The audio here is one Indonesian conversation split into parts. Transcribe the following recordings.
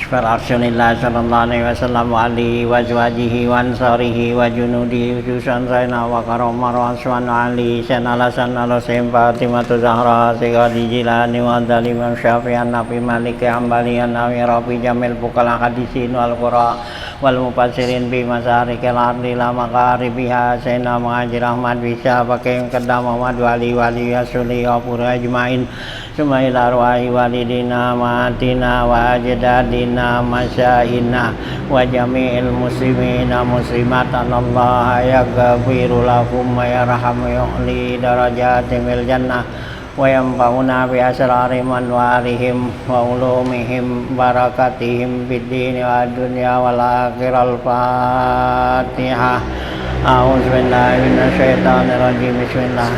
Rasulullah sallallahu alaihi wasallam wa alihi wa azwajihi wa ansarihi wa junudihi khususan Zainab wa Karamah wa Aswan Ali Sanala Sanala Fatimah Zahra Sigadi Jilani wa Imam Syafi'an Nabi Malik Hambali Nabi Rabi Jamil Bukala Hadisin wal Qura wal mufassirin bi masarikil ardi la maqaribiha Sayyidina Muhajir Ahmad bisa pakai Kedam Muhammad wali Yasuli wa pura ajmain Suma ila arwahi walidina matina wa ajdadina masyayina wa jami'il muslimina muslimatan Allah yaghfiru lahum wa yarhamu yu'li darajatimil jannah wa yanfa'una bi asrarihim wa anwarihim wa ulumihim barakatihim fid dini wa dunya wal akhirah. Al-Fatihah. A'udzu billahi minasyaitonir rajim. Bismillah.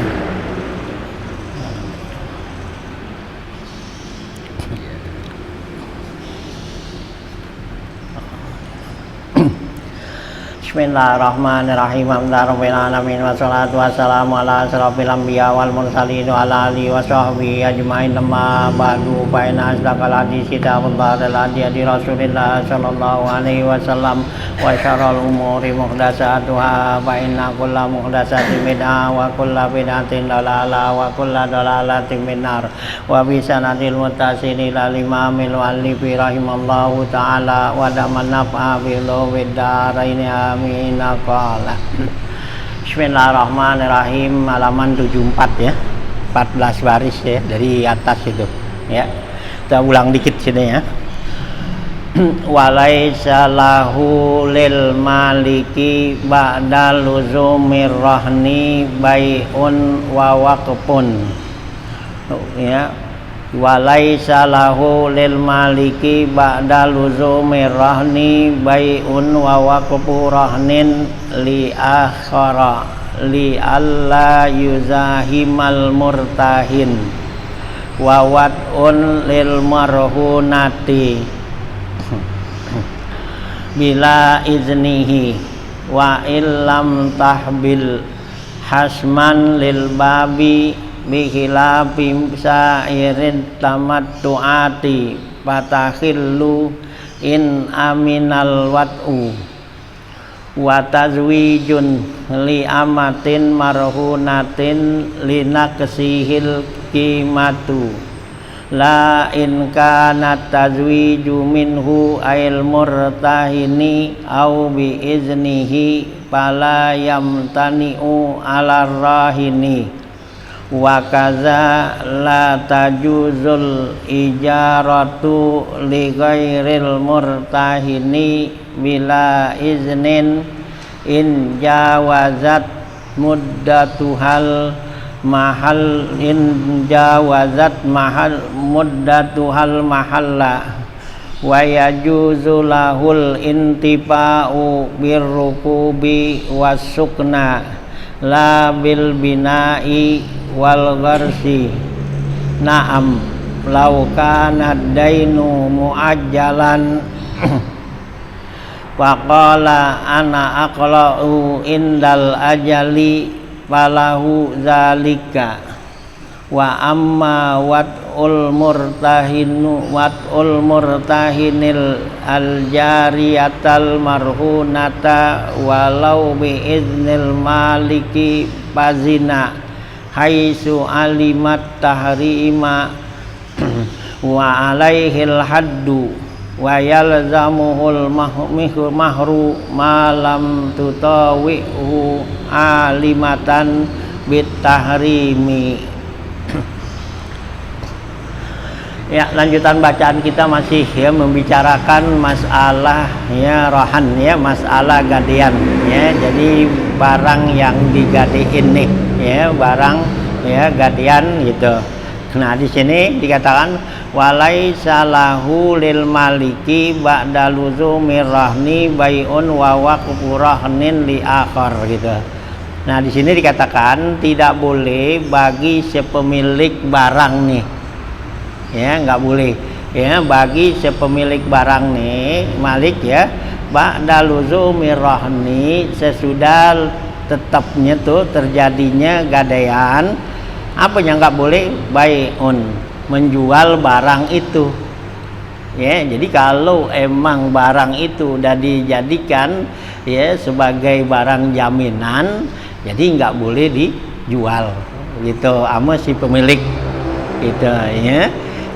Bismillahirrahmanirrahim. Alhamdulillahirabbil alamin wassalatu wassalamu ala asrofil anbiya wal mursalin wa ala alihi wa sahbihi ajmain. Amma ba'du fa inna asdaqal haditsi kitabullah wal hadi Rasulillah sallallahu alaihi wasallam wa syarrul umuri muhdatsatuha fa inna kulla muhdatsatin bid'ah wa kulla bid'atin dalalah wa kulla dalalatin finnar wa bi sanadil muttasil ila imamil muallifi rahimallahu taala wa daman naf'a bil daraini amin. Qala Bismillahirrahmanirrahim. Halaman 74 ya, 14 baris ya dari atas itu ya. Kita ulang dikit sini ya. Walaisa lahu lil maliki ba'da luzumir rahni bai'un wa waqfun ya. Walaisa lahu lil maliki ba'da luzumir rahni bai'un wa waqfu rahnin li akhara li alla yuzahimal murtahin wa wad'un lil marhunati bila iznihi wa illam tahbil hasman lil babi bihilafim sa'irin tamattu'ati patakhillu in aminal wat'u wa tazwijun li amatin marhunatin linaksihil qimatu la in kana tazwiju minhu ail murtahini au bi iznihi fala yamtani'u ala rahini wa kaza la tajuzul ijaratu li ghairil murtahini bila iznin in jawazat muddatuhal mahal in jawazat mahal muddatuhal mahalla wa yajuzu lahul intifa'u birrukubi wasukna la bil bina'i wal gharsi. Naam law kana dainu muajjalan wa qala ana aqla'u indal ajali falahu zalika wa amma wat'ul murtahinil aljariyatal marhunata walau bi iznil maliki fazina haitsu alimat tahrima wa alaihil haddu wa yalzamuhul mahru ma lam tutawihu alimatan bit tahrimi. Ya, lanjutan bacaan kita masih ya membicarakan masalah ya rohan ya, masalah gadian ya. Jadi barang yang digadiin nih ya, barang ya gadian gitu. Nah, di sini dikatakan walaisa lahu lil maliki ba'da luzumir rahni bai'un wa waqfu rahnin li akhar gitu. Nah, di sini dikatakan tidak boleh bagi sepemilik barang nih. Ya, nggak boleh ya bagi sepemilik barang nih malik ya ba'da luzumir rahni sesudah tetapnya tuh terjadinya gadaian apa yang nggak boleh bai'un menjual barang itu. Ya, jadi kalau emang barang itu udah dijadikan ya sebagai barang jaminan, jadi nggak boleh dijual gitu sama si pemilik gitu ya.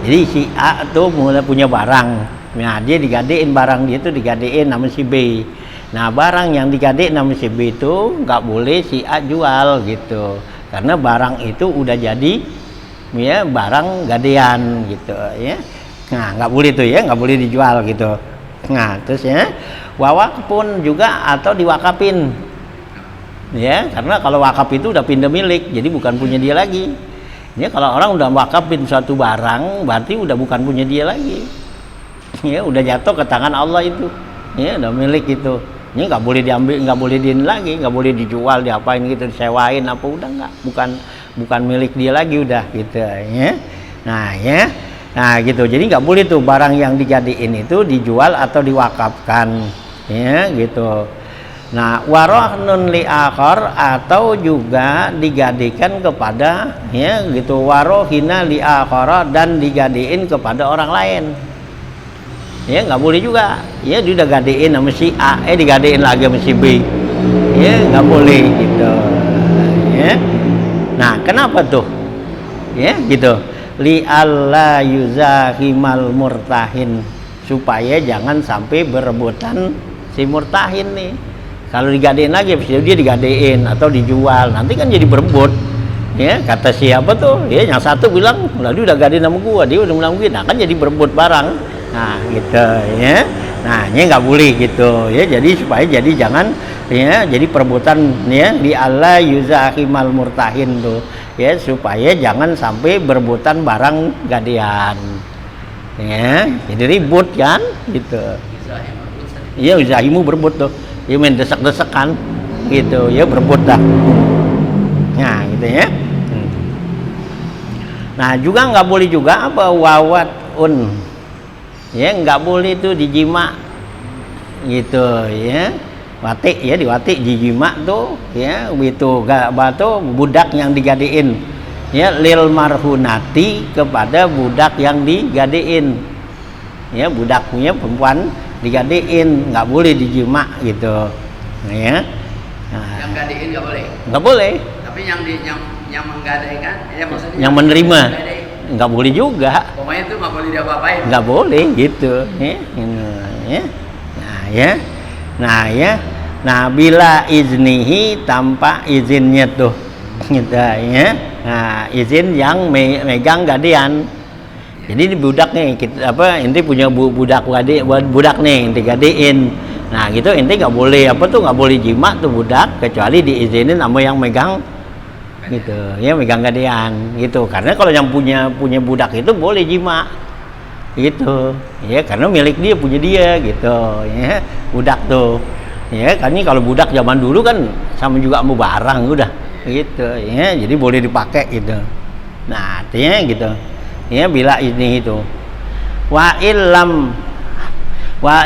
Jadi si A tuh mulai punya barang, nah dia digadein barang dia tuh digadein sama si B. Nah barang yang digadein sama si B itu nggak boleh si A jual gitu, karena barang itu udah jadi ya barang gadean gitu ya. Nah nggak boleh tuh ya, nggak boleh dijual gitu. Nah terus ya wawak pun juga atau diwakapin ya, karena kalau wakaf itu udah pindah milik, jadi bukan punya dia lagi ya. Kalau orang udah wakafin suatu barang berarti udah bukan punya dia lagi ya, udah jatuh ke tangan Allah itu ya, udah milik itu. Ini nggak boleh diambil, nggak boleh diin lagi, nggak boleh dijual, diapain gitu, disewain apa, udah nggak, bukan milik dia lagi udah gitu ya. Nah ya, nah gitu. Jadi nggak boleh tuh barang yang digadein itu dijual atau diwakafkan ya gitu. Nah warohnun li akhar atau juga digadekan kepada ya gitu, warohina li akhar dan digadein kepada orang lain. Ya nggak boleh juga ya, dia udah gadein sama si A digadein lagi sama si B ya, nggak boleh gitu ya. Nah kenapa tuh ya gitu, li alla yuzahimal murtahin, supaya jangan sampai berebutan si murtahin nih. Kalau digadein lagi dia digadein atau dijual, nanti kan jadi berebut ya. Kata siapa tuh ya, yang satu bilang lalu udah gadein sama gua, dia udah bilang gitu, nah kan jadi berebut barang. Nah gitu ya, nah ini nggak boleh gitu ya. Jadi supaya jadi jangan ya jadi perebutan ya, di Allah yuzahimal murtahin tuh ya, supaya jangan sampai berebutan barang gadean ya, jadi ribut kan gitu. Iya uzahimu berebut tuh ya, main desek-desekan gitu ya, berebut dah. Nah gitu ya. Nah juga nggak boleh juga apa wawatun ya, nggak boleh itu dijima gitu ya, watik ya, diwatik dijima tuh ya gitu, gak batu budak yang digadein ya, lil marhunati kepada budak yang digadein ya, budak punya perempuan digadein, nggak boleh dijima gitu ya. Nah, yang gadein nggak boleh, nggak boleh, tapi yang menggadaikan ya, maksudnya yang menerima nggak boleh juga. Pokoknya itu nggak boleh diapa-apain. Nggak boleh gitu ya. Ya. Nah ya, nah ya, nah bila iznihi tanpa izinnya tuh gitu ya. Nah izin yang megang gadean. Jadi ini budak nih, kita, apa inti punya budak budak nih inti gadein. Nah gitu inti nggak boleh apa tuh, nggak boleh jima tuh budak kecuali diizinin sama yang megang gitu ya, megang gadean gitu. Karena kalau yang punya budak itu boleh jima gitu ya, karena milik dia, punya dia gitu ya, budak tuh ya. Kan ini kalau budak zaman dulu kan sama juga mau barang udah gitu ya, jadi boleh dipakai gitu. Nah artinya gitu ya, bila ini itu wa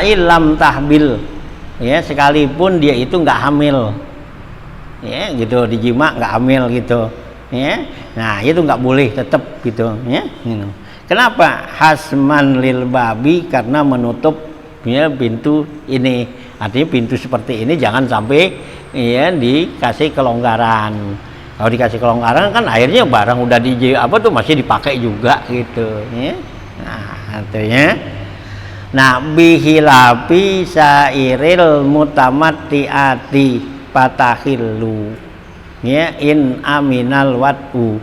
illam tahbil ya, sekalipun dia itu nggak hamil ya gitu, dijima nggak hamil gitu ya. Nah itu nggak boleh tetap gitu ya. Kenapa? Hasman lil babi, karena menutup ya pintu ini, artinya pintu seperti ini jangan sampai ya dikasih kelonggaran. Kalau dikasih kelonggaran kan akhirnya barang udah apa tuh masih dipakai juga gitu ya. Nah artinya, nah bihilapi sairil mutamatiati patahillu ya in aminal watu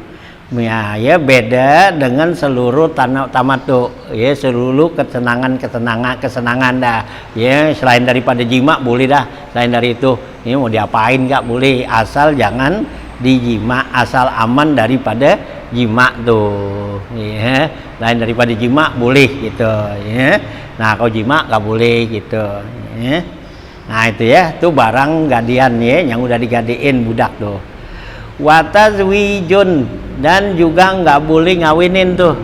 ya, beda dengan seluruh tamatu ya, seluruh kesenangan dah ya, selain daripada jima boleh dah, selain dari itu ini mau diapain nggak boleh, asal jangan dijima, asal aman daripada jima tuh ya, lain daripada jima boleh gitu ya. Nah kalau jima nggak boleh gitu ya. Nah itu ya, tuh barang gadean ya, yang udah digadein budak tuh. Watazwijun, dan juga nggak boleh ngawinin tuh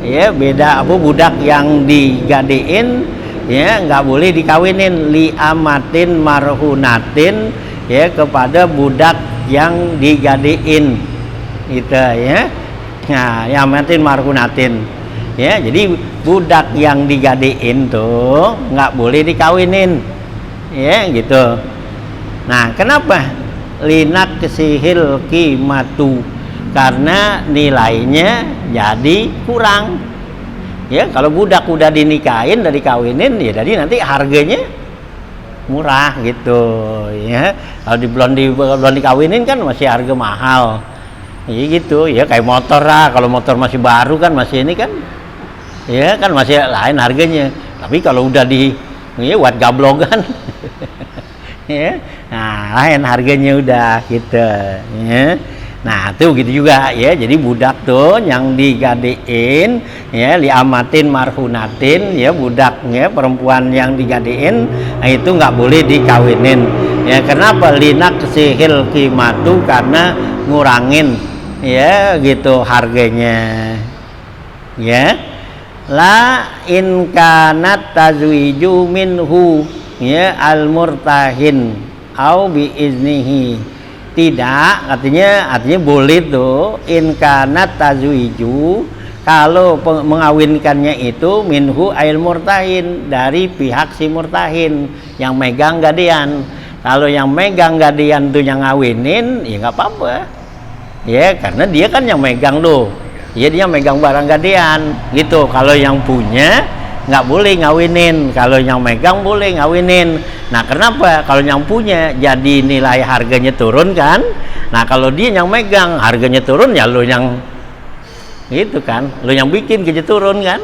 ya, beda apa budak yang digadein ya, nggak boleh dikawinin li amatin marhunatin ya, kepada budak yang digadein gitu ya. Nah, yamatin marhunatin. Ya, jadi budak yang digadein tuh nggak boleh dikawinin. Ya, gitu. Nah, kenapa? Linak kesihil kimatu, karena nilainya jadi kurang. Ya, kalau budak udah dinikahin, udah dikawinin, ya jadi nanti harganya murah gitu. Ya, kalau belum dikawinin kan masih harga mahal. Ya gitu. Ya kayak motor lah. Kalau motor masih baru kan masih ini kan, ya kan masih lain harganya. Tapi kalau udah buat gablogan, ya, nah lain harganya udah gitu. Ya. Nah tuh gitu juga ya. Jadi budak tuh yang digadein, ya liamatin marhunatin, ya budaknya perempuan yang digadein, nah, itu nggak boleh dikawinin. Ya kenapa? Linak sihil kimatu, karena ngurangin ya gitu harganya. Ya. La in kanat tazwiju minhu, ya al murtahin au bi iznihi. Tidak, artinya boleh tuh in kanat tazwiju, kalau mengawinkannya itu minhu ail murtahin, dari pihak si murtahin yang megang gadean. Kalau yang megang gadean tuh yang ngawinin, ya nggak apa-apa. Ya karena dia kan yang megang loh. Ya dia megang barang gadean gitu. Kalau yang punya nggak boleh ngawinin, kalau yang megang boleh ngawinin. Nah kenapa? Kalau yang punya jadi nilai harganya turun kan. Nah kalau dia yang megang harganya turun, ya lo yang gitu kan, lo yang bikin jadi turun kan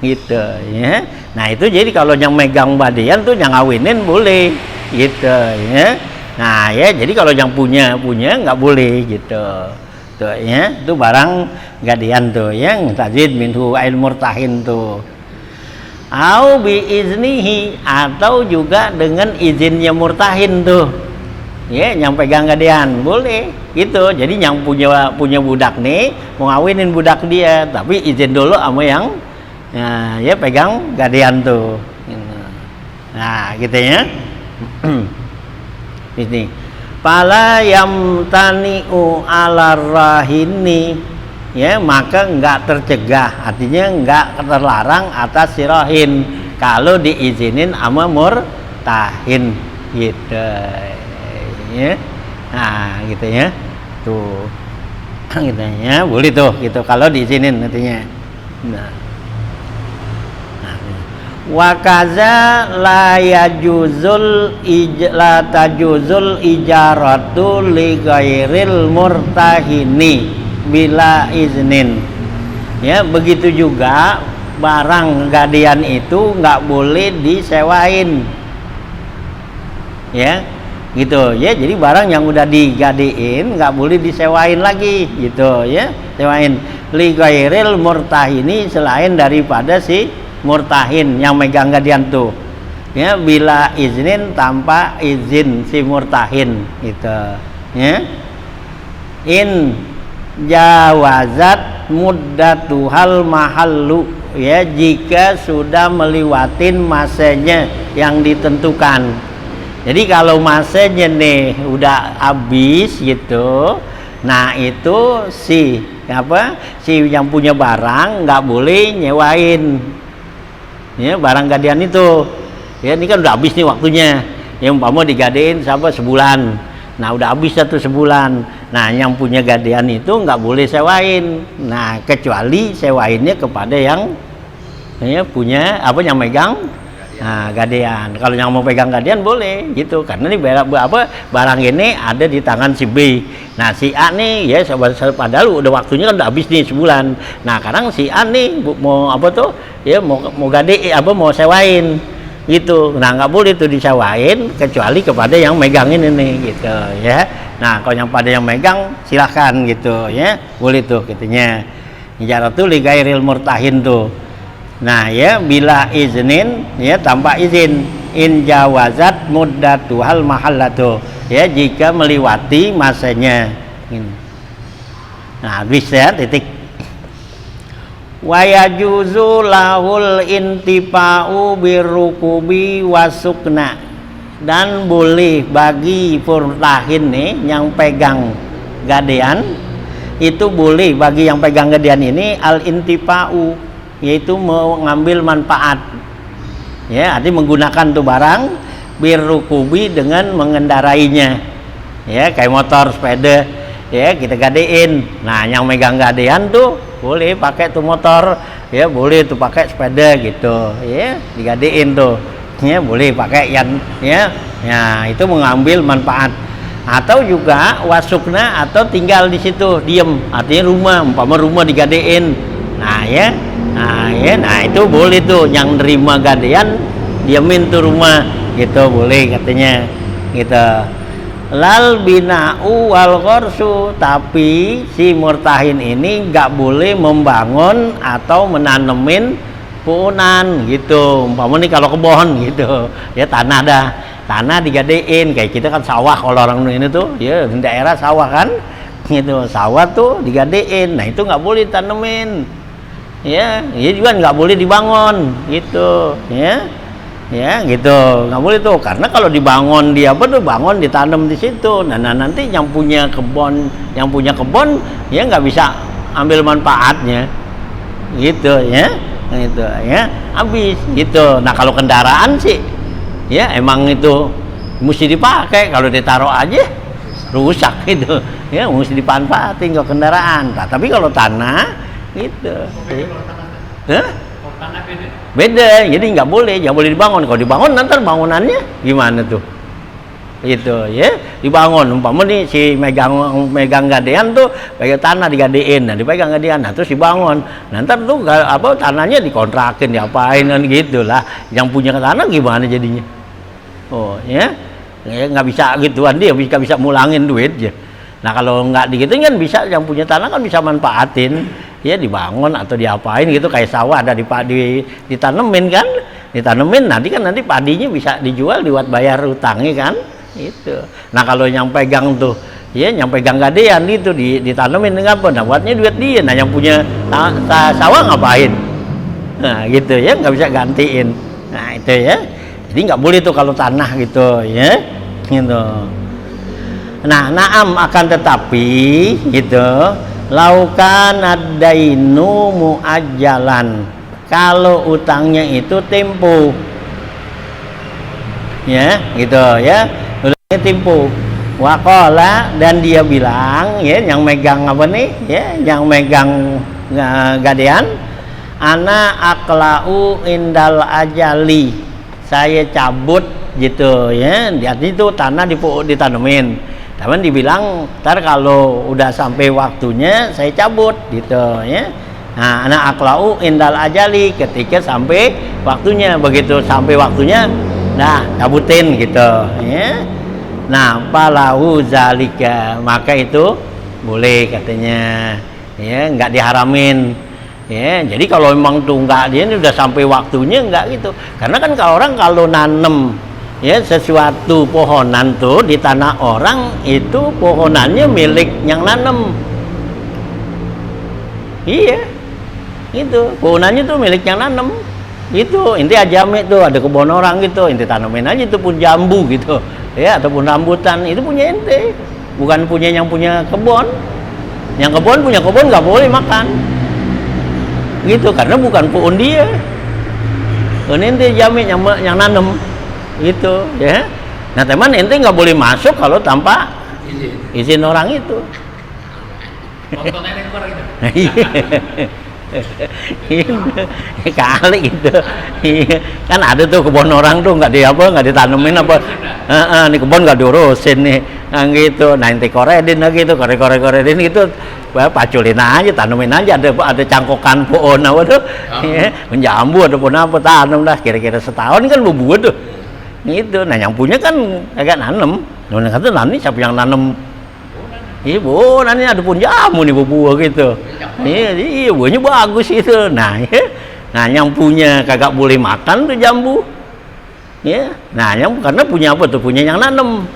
gitu ya. Nah itu jadi kalau yang megang gadean tuh yang ngawinin boleh gitu ya. Nah ya jadi kalau yang punya nggak boleh gitu tuh ya. Itu barang gadean tuh yang tajid minhu ail murtahin tuh, au bi iznihi, atau juga dengan izinnya murtahin tuh ya, yang pegang gadean boleh gitu. Jadi yang punya budak nih mau ngawinin budak dia, tapi izin dulu sama yang ya pegang gadean tuh. Nah gitu ya. Ini pala yamtani'u ala rahini, ya maka enggak tercegah, artinya enggak terlarang atas sirahin kalau diizinin sama murtahin gitu ya. Nah gitu ya tuh gitu ya, boleh tuh gitu kalau diizinin artinya. Nah wakaza la tajuzul ijaratu li ghairil murtahini bila iznin. Ya begitu juga barang gadean itu nggak boleh disewain ya gitu ya. Jadi barang yang udah digadein nggak boleh disewain lagi gitu ya. Sewain li ghairil murtahini, selain daripada si murtahin yang megang gadean tuh ya, bila iznin, tanpa izin si murtahin gitu ya. In jawazat muddatuhal mahallu, ya jika sudah meliwatin masanya yang ditentukan. Jadi kalau masanya nih udah habis gitu, nah itu si yang punya barang nggak boleh nyewain ya barang gadean itu. Ya ini kan udah habis nih waktunya, yang umpama digadein sampai sebulan. Nah udah habis satu sebulan. Nah yang punya gadean itu nggak boleh sewain. Nah kecuali sewainnya kepada yang ya punya yang megang gadean. Kalau yang mau pegang gadean boleh gitu, karena ini barang ini ada di tangan si B. Nah si A nih ya padahal udah waktunya kan udah habis nih sebulan. Nah kadang si A nih mau mau mau sewain gitu. Nah nggak boleh tuh disewain kecuali kepada yang megangin ini gitu ya. Nah kalau yang pada yang megang silahkan gitu ya, boleh tuh gitunya. Ijaratu li ghairil murtahin tuh. Nah ya bila iznin ya tanpa izin, in jawazat muddatuhal mahallatu, ya jika meliwati masanya. Nah bisa titik. Wa yajuzu lahul intifa'u birukubi wasukna, dan boleh bagi murtahin nih yang pegang gadean itu boleh bagi yang pegang gedean ini al-intifa'u, yaitu mengambil manfaat. Ya, artinya menggunakan tuh barang birrukubi dengan mengendarainya. Ya, kayak motor, sepeda, ya kita gadein. Nah, yang megang gadean tuh boleh pakai tuh motor, ya boleh tuh pakai sepeda gitu, ya digadein tuh. Ya, boleh pakai yang ya. Ya, itu mengambil manfaat. Atau juga wasukna atau tinggal di situ diem, artinya rumah, umpama rumah digadein. Nah ya, nah itu boleh tuh yang nerima gadean diemin tuh rumah gitu, boleh katanya gitu. Lal bina'u wal gharsu, tapi si murtahin ini nggak boleh membangun atau menanemin punan gitu. Umpama nih kalau kebon gitu ya, tanah digadein, kayak kita kan sawah, kalau orang ini tuh ya di daerah sawah kan gitu, sawah tuh digadein. Nah itu nggak boleh tanemin, ya juga nggak boleh dibangun gitu, ya gitu nggak boleh tuh, karena kalau dibangun dia apa tuh, bangun ditanam di situ. Nah nanti yang punya kebon ya nggak bisa ambil manfaatnya gitu, ya gitu ya, habis gitu. Nah kalau kendaraan sih ya emang itu mesti dipakai, kalau ditaruh aja rusak gitu ya, mesti dimanfaatin ke kendaraan. Nah, tapi kalau tanah gitu beda, jadi nggak boleh dibangun. Kalau dibangun nanti bangunannya gimana tuh gitu ya, dibangun umpama nih si megang gadean tuh, pegang tanah digadein, nah dipegang gadean, nah terus dibangun, nanti tuh apa tanahnya dikontrakin, diapain kan gitulah, yang punya tanah gimana jadinya. Oh ya nggak bisa gituan, dia bisa mulangin duit ya. Nah kalau nggak digituin kan bisa, yang punya tanah kan bisa manfaatin ya, dibangun atau diapain gitu, kayak sawah ada ditanemin kan, nanti padinya bisa dijual buat bayar utangnya kan itu. Nah kalau yang pegang tuh ya, yang pegang gadean itu ditanemin dengan apa, nah buatnya duit dia. Nah yang punya sawah ngapain, nah gitu ya, nggak bisa gantiin. Nah itu ya, jadi nggak boleh tuh kalau tanah gitu ya gitu. Nah naam, akan tetapi gitu, laukan adainu muajjalan, kalau utangnya itu tempo ya gitu ya, utangnya tempo. Waqala, dan dia bilang ya, yang megang apa nih ya, yang megang gadean, ana aqla'u indal ajali, saya cabut gitu ya, di itu tanah ditanemin. Teman dibilang ntar kalau udah sampai waktunya saya cabut gitu ya. Nah anak aklau indal ajali, ketika sampai waktunya, begitu sampai waktunya nah cabutin gitu ya. Nah falahu zalika, maka itu boleh katanya ya, nggak diharamin ya. Jadi kalau memang tuh nggak, dia ini udah sampai waktunya nggak gitu, karena kan kalau orang kalau nanem ya sesuatu pohonan tuh di tanah orang, itu pohonannya milik yang nanem. Iya itu pohonannya tuh milik yang nanem itu. Inti ajame tuh ada kebun orang gitu, inti tanemin aja itu pun jambu gitu ya, ataupun rambutan, itu punya ente, bukan punya yang punya kebun. Yang kebun punya kebun nggak boleh makan gitu, karena bukan pohon dia. Ente jamin yang nanem gitu ya. Nah teman, ente nggak boleh masuk kalau tanpa izin orang itu. Kali gitu kan, ada tuh kebun orang tuh nggak ditanemin apa, nih kebun nggak diurusin nih gitu. Nah ente koredin lagi tuh, koredin gitu, paculin aja, tanemin aja, ada cangkokan pohon apa tuh menjambu ada pohon apa, tanam dah, kira-kira setahun kan berbuah tuh gitu. Nah yang punya kan agak nanem, nah kata nanti siapa yang nanem, ibu nanti ada pun jamu nih berbuah gitu, iya buahnya bagus itu. Nah nah yang punya kagak boleh makan tuh jambu ya. Nah yang karena punya apa tuh, punya yang nanem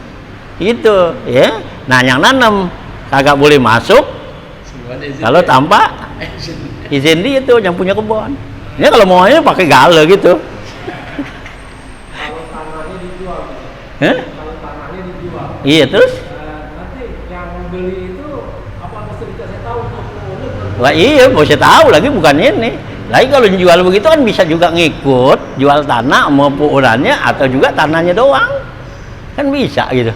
itu ya. Nah yang nanem kagak boleh masuk kalau tanpa izin dia tuh yang punya kebun ya. Kalau maunya pakai gale gitu. Kalau tanahnya dijual, iya terus nanti yang beli itu apa mesti dikasih tahu Wah iya, mau saya tahu lagi bukan ini. Lagi kalau jual begitu kan bisa juga ngikut jual tanah mau puunannya atau juga tanahnya doang, kan bisa gitu.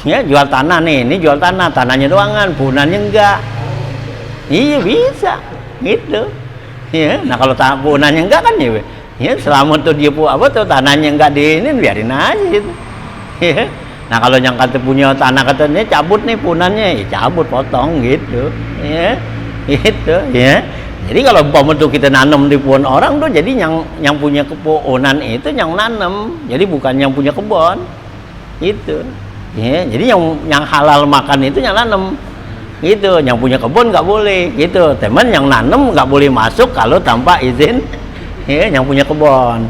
Ya jual tanah nih, ini jual tanah, tanahnya doang kan, puunannya enggak. Iya bisa, gitu. Ya, nah kalau puunannya enggak kan ya selama tuh dia tanahnya enggak biarin aja gitu. Ya. Nah kalau yang kata punya tanah katanya cabut nih puunannya, ya cabut potong gitu. Ya, gitu ya. Jadi kalau umpama tuh kita nanam di pohon orang tuh jadi yang punya kepohonan itu yang nanam, jadi bukan yang punya kebun itu ya. Jadi yang halal makan itu yang nanam gitu, yang punya kebun nggak boleh gitu, teman yang nanam nggak boleh masuk kalau tanpa izin ya yang punya kebun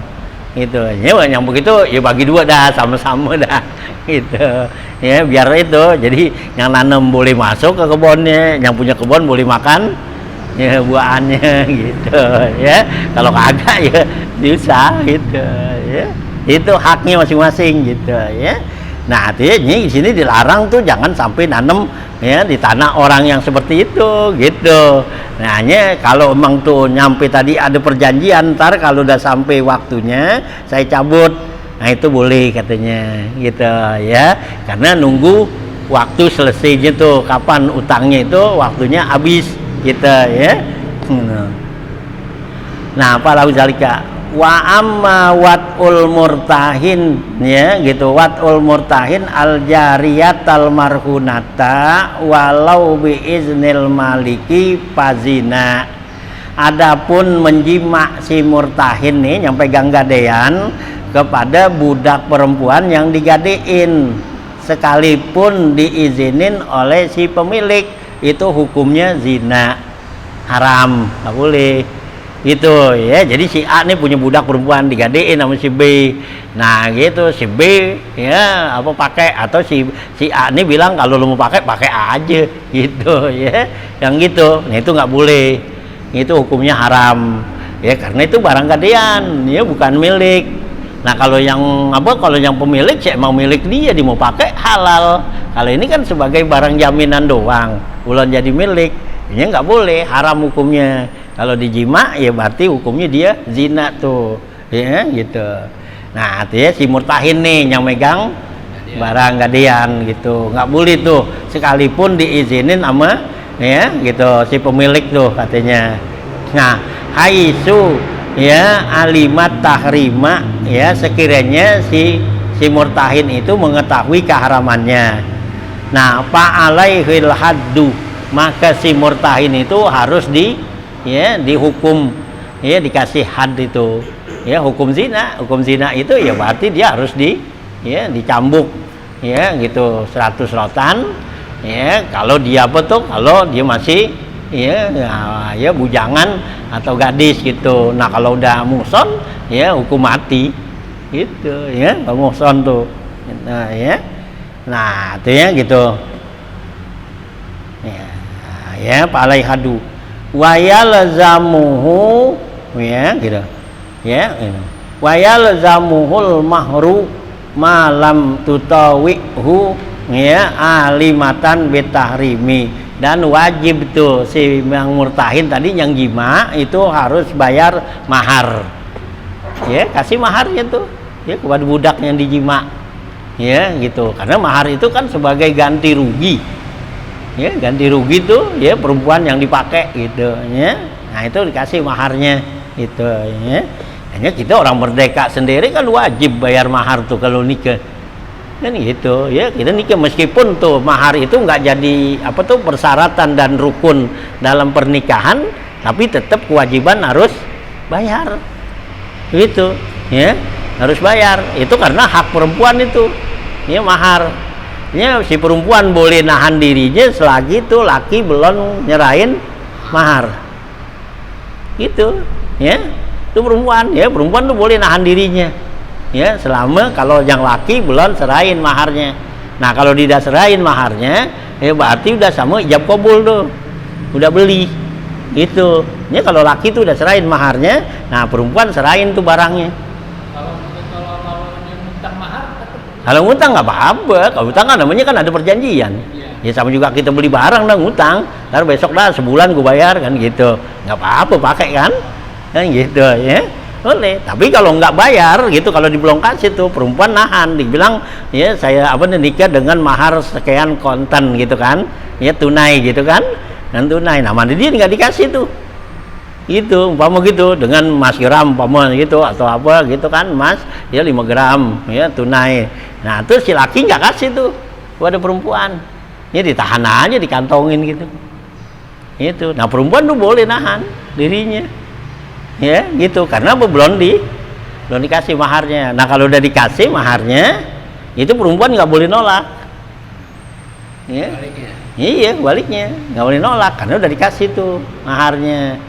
gitu ya. Yang begitu ya bagi dua dah, sama-sama dah gitu ya, biar itu jadi yang nanam boleh masuk ke kebunnya, yang punya kebun boleh makan ya buahannya gitu ya. Kalau kagak ya bisa gitu ya, itu haknya masing-masing gitu ya. Nah artinya di sini dilarang tuh jangan sampai nanam ya di tanah orang yang seperti itu gitu. Nah kalau emang tuh nyampe tadi ada perjanjian, ntar kalau udah sampai waktunya saya cabut, nah itu boleh katanya gitu ya, karena nunggu waktu selesainya tuh kapan utangnya itu waktunya habis gitu ya. Nah apa zalika wa amma watul murtahin ya gitu, watul murtahin al jariyatal marhunata walau bi iznil maliki pazina. Adapun menjima si murtahin nih yang pegang gadean kepada budak perempuan yang digadein sekalipun diizinin oleh si pemilik, itu hukumnya zina, haram, nggak boleh gitu ya. Jadi si A nih punya budak perempuan digadein sama si B, nah gitu si B ya pakai, atau si A nih bilang kalau lu mau pakai aja gitu ya, yang gitu. Nah itu nggak boleh, itu hukumnya haram ya, karena itu barang gadean ya, bukan milik. Nah kalau yang kalau yang pemilik sih mau milik dia mau pakai halal. Kalau ini kan sebagai barang jaminan doang, belum jadi milik, ini nggak boleh, haram hukumnya. Kalau dijima ya berarti hukumnya dia zina tuh ya gitu. Nah artinya si murtahin nih yang megang barang gadean gitu, nggak boleh tuh sekalipun diizinin sama ya gitu si pemilik tuh katanya. Nah haisu ya alimat tahrima ya, sekiranya si murtahin itu mengetahui keharamannya. Nah fa'alaihil haddu, maka si murtahin itu harus dihukum ya, dikasih had itu ya, hukum zina. Hukum zina itu ya berarti dia harus dicambuk ya gitu 100 rotan ya, kalau dia kalau dia masih ya bujangan atau gadis gitu. Nah kalau udah muhson ya hukum mati gitu ya, kalau muhson tuh. Nah ya, nah artinya gitu ya palai hadu wayal zamuhu ya gitu ya, wayal zamuhul mahru malam tutawihu ya alimatan bitahrimi. Dan wajib tuh si yang murtahin tadi yang jima itu harus bayar mahar ya, kasih maharnya tuh ya kepada budak yang dijima ya gitu, karena mahar itu kan sebagai ganti rugi ya, ganti rugi tuh ya perempuan yang dipakai gitu ya. Nah itu dikasih maharnya itu ya. Hanya kita orang merdeka sendiri kan wajib bayar mahar tuh kalau nikah kan gitu ya. Kita nikah meskipun tuh mahar itu nggak jadi persyaratan dan rukun dalam pernikahan, tapi tetap kewajiban harus bayar gitu ya, harus bayar itu karena hak perempuan itu ya, mahar ya. Si perempuan boleh nahan dirinya selagi tuh laki belum nyerahin mahar gitu ya. Itu perempuan tuh boleh nahan dirinya ya, selama kalau yang laki belum serahin maharnya. Nah kalau tidak serahin maharnya ya berarti udah sama ijab kabul tuh, udah beli gitu ya. Kalau laki tuh udah serahin maharnya, nah perempuan serahin tuh barangnya. Kalau ngutang mahar, kalau ngutang nggak apa-apa, kalau ngutang kan namanya kan ada perjanjian. iya. Ya sama juga kita beli barang dah ngutang, ntar besok dah sebulan gue bayar kan gitu, nggak apa-apa pakai kan gitu ya, boleh. Tapi kalau nggak bayar gitu, kalau belum kasih tuh perempuan nahan, dibilang ya saya nikah dengan mahar sekian kontan gitu kan, ya tunai gitu kan, dan tunai. Nah mana dia nggak dikasih tuh, itu umpama gitu dengan emas gram umpama gitu atau apa gitu kan, emas ya 5 gram ya tunai. Nah terus si laki nggak kasih tuh kepada perempuan, ya ditahan aja, dikantongin gitu. Itu. Nah perempuan tuh boleh nahan dirinya, ya gitu, karena belum dikasih maharnya. Nah kalau udah dikasih maharnya, itu perempuan nggak boleh nolak. Ya. Iya baliknya nggak boleh nolak karena udah dikasih tuh maharnya,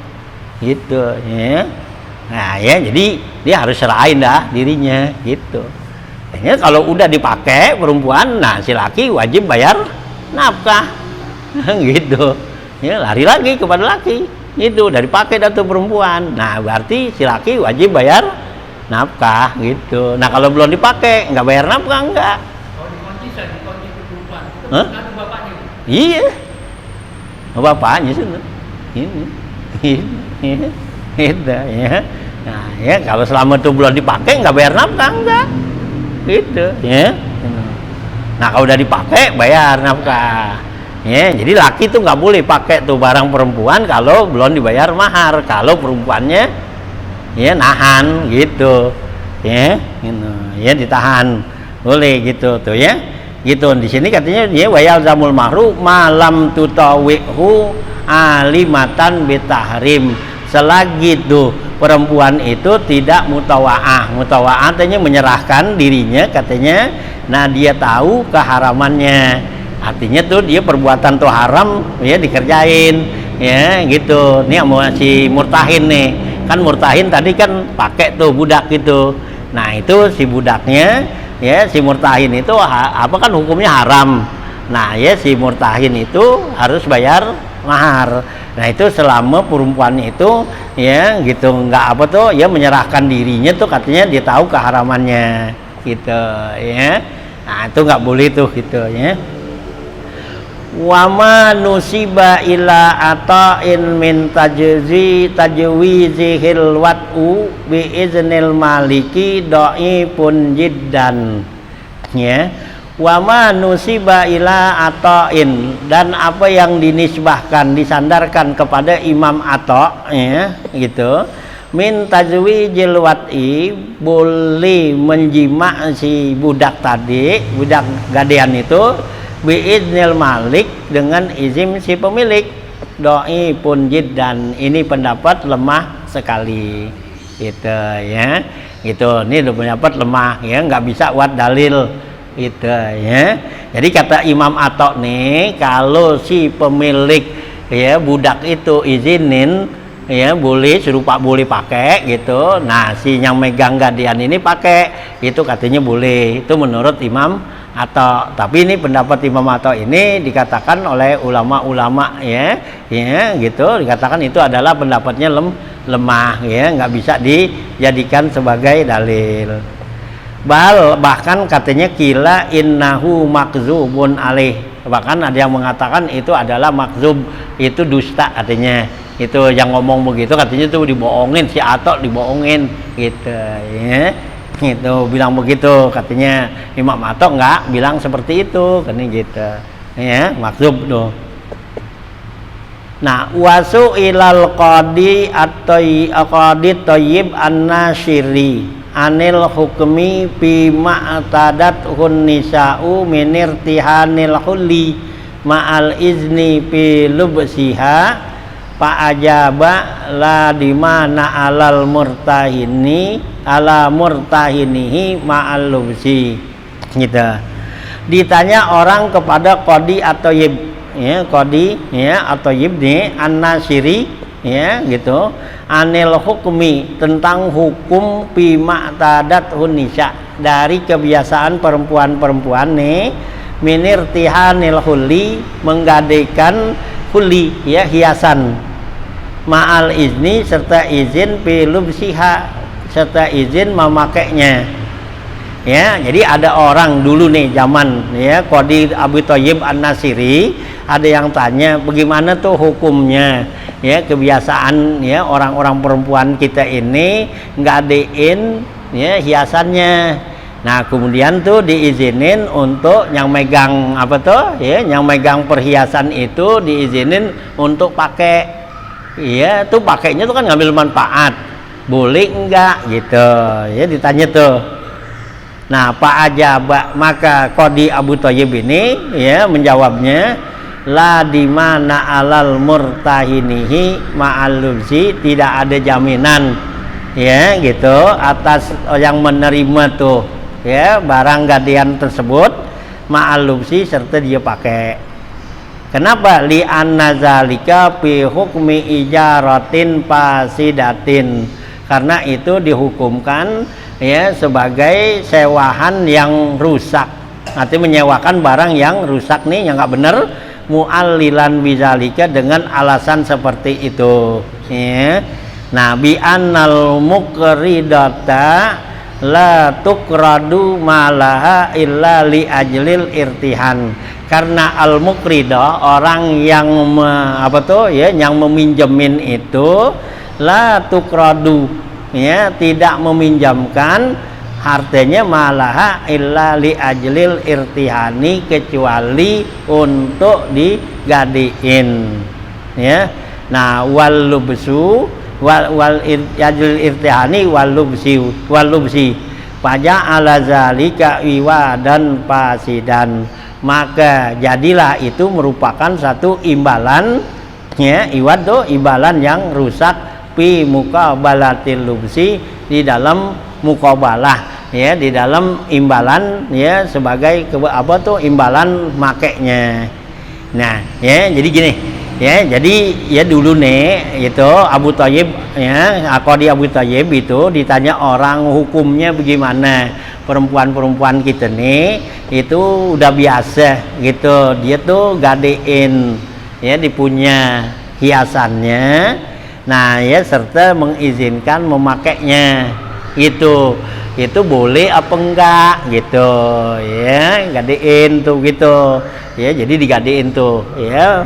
gitu ya. Nah ya jadi dia harus serahin dah dirinya gitu. Ya, kalau udah dipakai perempuan, nah si laki wajib bayar nafkah gitu ya, lari lagi kepada laki itu, dari pakai datu perempuan. Nah berarti si laki wajib bayar nafkah gitu. Nah kalau belum dipakai nggak bayar nafkah enggak. Kalau dikunci ke perempuan itu ada bapaknya. Iya bapaknya sih ini itu ya. Nah ya kalau selama itu belum dipakai nggak bayar nafkah enggak gitu ya. Nah kalau udah dipakai bayar nafkah ya. Jadi laki tuh nggak boleh pakai tuh barang perempuan kalau belum dibayar mahar, kalau perempuannya ya nahan gitu ya, gitu. Ya ditahan boleh gitu tuh ya, gitu. Di sini katanya ya wayal zamul mahru malam tutawihu alimatan bitahrim, selagi tuh perempuan itu tidak mutawaah. Mutawaah artinya menyerahkan dirinya katanya, nah dia tahu keharamannya, artinya tuh dia perbuatan tuh haram ya dikerjain ya gitu. Ini mau si murtahin nih kan, murtahin tadi kan pakai tuh budak gitu. Nah itu si budaknya ya, si murtahin itu apa kan hukumnya haram. Nah ya si murtahin itu harus bayar mahar. Nah itu selama perempuan itu ya gitu nggak apa tuh ya menyerahkan dirinya tuh katanya dia tahu keharamannya gitu ya. Nah itu nggak boleh tuh gitu ya. Wama nusiba ila ata'in min tajwizihil wat'u bi iznil maliki dhaifun jiddan ya. Wama nusiba ila ata'in, dan apa yang dinisbahkan disandarkan kepada Imam Atha ya gitu, min tajwizil wat'i, boleh menjima si budak tadi, budak gadean itu biiznil malik, dengan izin si pemilik, doi pun jiddan, ini pendapat lemah sekali gitu ya, gitu. Ini pendapat lemah ya, nggak bisa wat dalil gitu ya. Jadi kata Imam Atha nih, kalau si pemilik ya budak itu izinin ya boleh, suruh pak boleh pakai gitu. Nah si yang megang gadean ini pakai, itu katanya boleh, itu menurut Imam Atha. Tapi ini pendapat Imam Atha ini dikatakan oleh ulama-ulama ya gitu, dikatakan itu adalah pendapatnya lemah ya, nggak bisa dijadikan sebagai dalil. Bahkan katanya kila innahu makzubun alaih, bahkan ada yang mengatakan itu adalah makzub, itu dusta katanya. Itu yang ngomong begitu katanya itu dibohongin, si Atha dibohongin gitu ya. Itu bilang begitu katanya. Imam Atha enggak bilang seperti itu kan gitu ya, maksud tuh. Nah wasu ilal qadi qadi thayyib an-nasyiri anil hukmi fi ma'tadat hun nisa'u min irtihanil hulli ma'al izni fi lubsiha fa ajaba la dimana alal murtahini ala murtahinihi ma'al lubsi gitu. Ditanya orang kepada qadi atau yib ya, qadi ya atau yib nih an-nasyiri ya gitu, anil hukmi, tentang hukum bima tadat hunisa, dari kebiasaan perempuan-perempuan nih, minir tihanil huli, menggadaikan huli ya hiasan, ma'al izni, serta izin pilub siha, serta izin memakainya. Ya, jadi ada orang dulu nih zaman ya Qadi Abu Thayyib An-Nasiri, ada yang tanya bagaimana tuh hukumnya ya kebiasaan ya orang-orang perempuan kita ini ngadein ya hiasannya. Nah, kemudian tuh diizinin untuk yang megang apa tuh ya yang megang perhiasan itu diizinin untuk pakai. Iya, tuh pakainya tuh kan ngambil manfaat. Boleh enggak gitu. Ya ditanya tuh. Nah, Pak Ajaba, maka Qadi Abu Thayyib ini ya menjawabnya, la di mana alal murtahinihi ma'al lubsi, tidak ada jaminan ya gitu atas yang menerima tuh ya barang gadean tersebut ma'al lubsi serta dia pakai. Kenapa? Li anna zalika fi hukmi ijaratin fasidatin, karena itu dihukumkan ya sebagai sewahan yang rusak, artinya menyewakan barang yang rusak nih yang nggak benar, mu'allilan bizalika dengan alasan seperti itu ya. Nah, bi annal muqridata la tuqradu malaha illa li ajlil irtihan, karena al muqrida orang yang yang meminjemin itu la tuqradu ya tidak meminjamkan hartanya malaha illa li ajlil irtihani, kecuali untuk digadiin ya. Nah, wal lubsu wal ajlil irtihani wal lubsi paja ala zalika iwadan fasidan, maka jadilah itu merupakan satu imbalan ya, iwad tuh imbalan yang rusak fi muqabalatil lubsi, di dalam muqabalah ya, di dalam imbalan ya sebagai imbalan makainya. Nah ya, jadi gini ya, jadi ya dulu nih itu Abu Thayyib ya, Qadi Abu Thayyib itu ditanya orang hukumnya bagaimana, perempuan-perempuan kita nih itu udah biasa gitu, dia tuh gadein ya dipunya hiasannya. Nah ya, serta mengizinkan memakainya itu boleh apa enggak gitu ya, gadein tuh gitu ya, jadi digadein tuh ya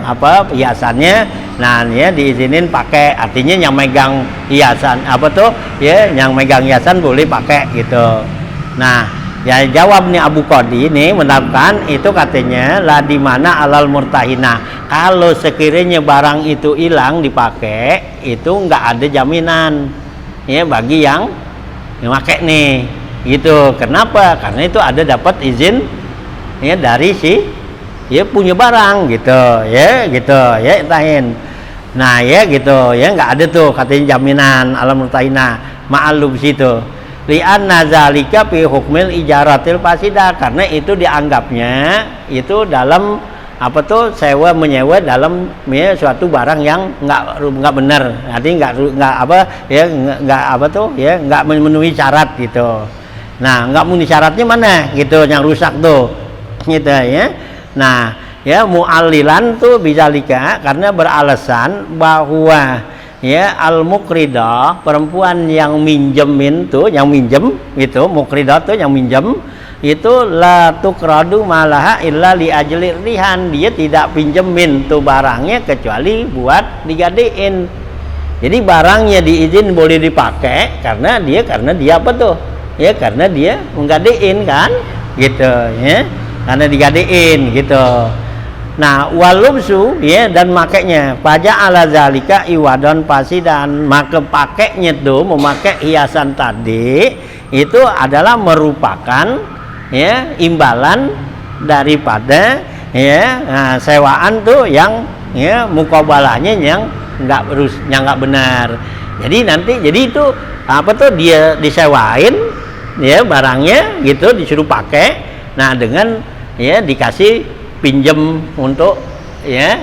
hiasannya. Nah ya diizinin pakai, artinya yang megang hiasan yang megang hiasan boleh pakai gitu. Nah ya jawab nih Abu Qadi nih menerapkan itu, katanya lah di mana alal murtahina, kalau sekiranya barang itu hilang dipakai itu nggak ada jaminan ya bagi yang pakai nih gitu. Kenapa? Karena itu ada dapat izin ya dari si ya punya barang gitu ya itahin. Nah ya gitu ya, nggak ada tuh katanya jaminan alam murtahina ma'alub situ. Li'anna zalika fi hukmil ijaratil fasida, karena itu dianggapnya itu dalam sewa menyewa dalam ya, suatu barang yang nggak benar, artinya nggak memenuhi syarat gitu. Nah nggak memenuhi syaratnya mana gitu, yang rusak tuh gitu ya. Nah ya mu'allilan tuh bizalika, karena beralasan bahwa ya al muqridah, perempuan yang minjemin tuh, yang minjem itu muqridah tuh yang minjem itu la tuqradu malaha illa li ajli rihan, dia tidak pinjemin tuh barangnya kecuali buat digadein. Jadi barangnya diizin boleh dipakai karena dia apa tuh ya, karena dia menggadein kan gitu ya, karena digadein gitu. Nah walubsu ya, dan makainya paja ala zalika iwadon fasidan, maka pakainya tuh memakai hiasan tadi itu adalah merupakan ya imbalan daripada ya sewaan tuh yang ya muqabalahnya yang nggak benar. Jadi nanti jadi itu dia disewain ya barangnya gitu, disuruh pakai, nah dengan ya dikasih pinjem untuk ya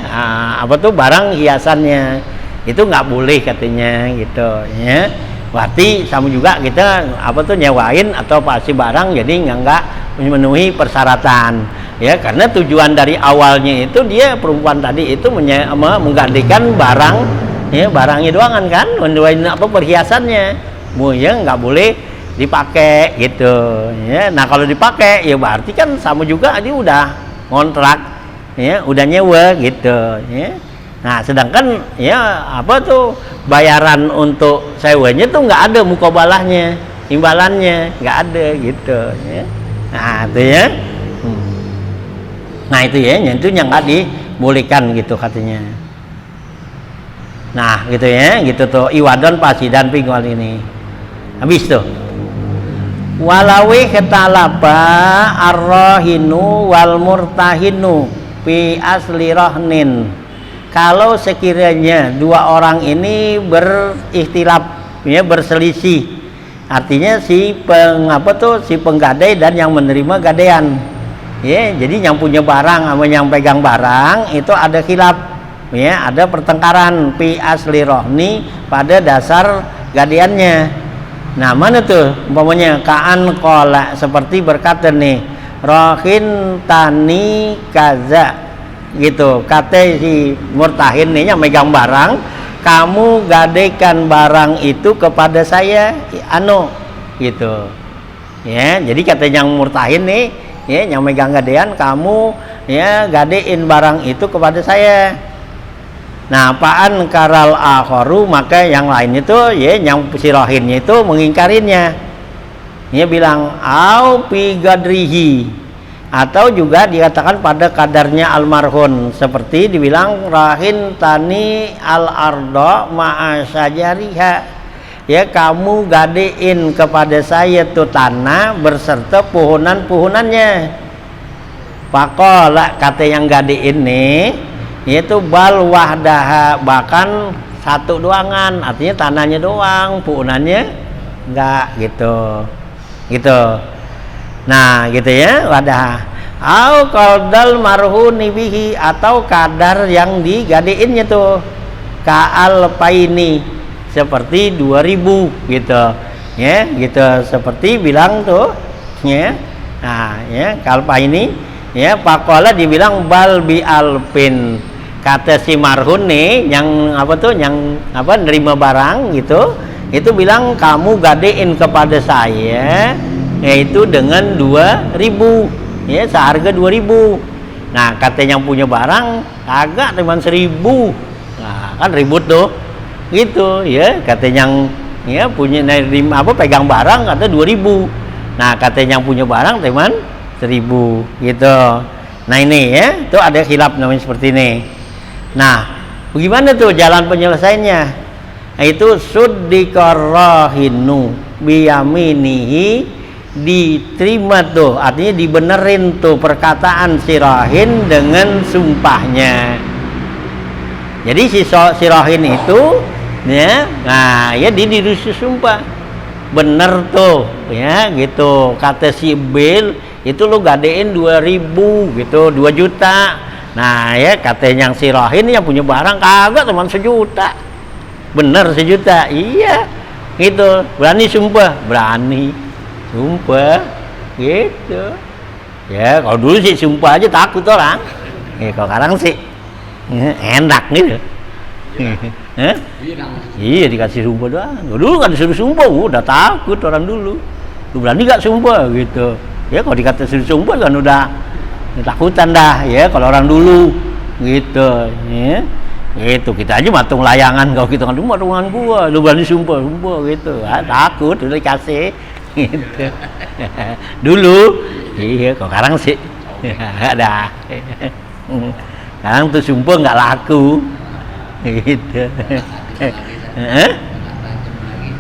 barang hiasannya, itu nggak boleh katanya gitu ya. Berarti sama juga kita nyewain atau pasti barang jadi nggak memenuhi persyaratan ya, karena tujuan dari awalnya itu dia perempuan tadi itu menggantikan barang ya, barangnya doangan kan, menuain perhiasannya ya, nggak boleh dipakai gitu ya. Nah kalau dipakai ya berarti kan sama juga dia udah ngontrak ya, udah nyewa gitu ya. Nah sedangkan ya apa tuh bayaran untuk sewanya tuh nggak ada mukobalahnya, imbalannya nggak ada gitu ya. Nah itu ya. Nah itu ya, itu yang nggak dibolehkan gitu katanya. Nah gitu ya, gitu tuh iwadon pasidan pingwal ini. Habis tuh. Walawi ketalaba arrohinu wal murtahinu fi asli rohnin. Kalau sekiranya dua orang ini berikhtilaf ya, berselisih, artinya si penggadai dan yang menerima gadaian ya, jadi yang punya barang sama yang pegang barang itu ada khilaf ya, ada pertengkaran fi asli rohni pada dasar gadaiannya. Nah mana tuh umpamanya kaan kola seperti berkata nih rohin tani kaza gitu, kata si murtahin nih yang megang barang, kamu gadaikan barang itu kepada saya gitu ya. Jadi kata yang murtahin nih ya, yang megang gadaian, kamu ya gadein barang itu kepada saya. Nah apaan karal akhoru, maka yang lain itu ya, yang sirohinnya itu mengingkarinya, dia bilang au pi gadrihi, atau juga dikatakan pada kadarnya almarhum, seperti dibilang rahin tani al ardo ma'asyajariha ya, kamu gadein kepada saya tuh tanah berserta puhunan-puhunannya. Pakola kata yang gadein nih yaitu bal wahdaha, bahkan satu doangan, artinya tanahnya doang, puhunannya enggak gitu. Nah gitu ya, wadah au qadal marhuni bihi, atau kadar yang digadeinnya tuh kaal paini seperti 2000 gitu ya, gitu seperti bilang tuh ya. Nah ya kalpa ini ya, pakola dibilang bal bi alpin, kata si marhun nih yang apa tuh, yang apa nerima barang gitu, itu bilang kamu gadein kepada saya yaitu dengan 2000 ya, seharga 2000. Nah kata yang punya barang agak teman 1000. Nah kan ribut tuh gitu ya, kata yang ya punya apa pegang barang kata 2000. Nah kata yang punya barang teman 1000 gitu. Nah ini ya, itu ada khilaf namanya seperti ini. Nah bagaimana tuh jalan penyelesaiannya? Itu suddiqarrahinu biyaminihi, diterima tuh, artinya dibenerin tuh perkataan si rohin dengan sumpahnya. Jadi si rohin itu ya, nah ya dia dirusus sumpah bener tuh ya gitu, kata si Bil itu lu gadein 2000 gitu, 2 juta. Nah ya katanya yang si rohin yang punya barang kagak teman 1 juta, bener 1 juta, iya gitu, berani sumpah, berani sumpah gitu ya. Kalau dulu sih sumpah aja takut orang ya, kalau sekarang sih enak gitu. Iya dikasih sumpah doang. Dulu kan disuruh sumpah udah takut orang dulu, lu berani gak sumpah gitu ya. Kalau dikata suruh sumpah kan udah takutan dah ya kalau orang dulu gitu ya. Gitu kita aja matung layangan, kalau kita kan matungan gua, lu berani sumpah gitu, takut udah dikasih gitu. Dulu iya, kok sekarang sih ada. Sekarang tuh sumpah nggak laku gitu.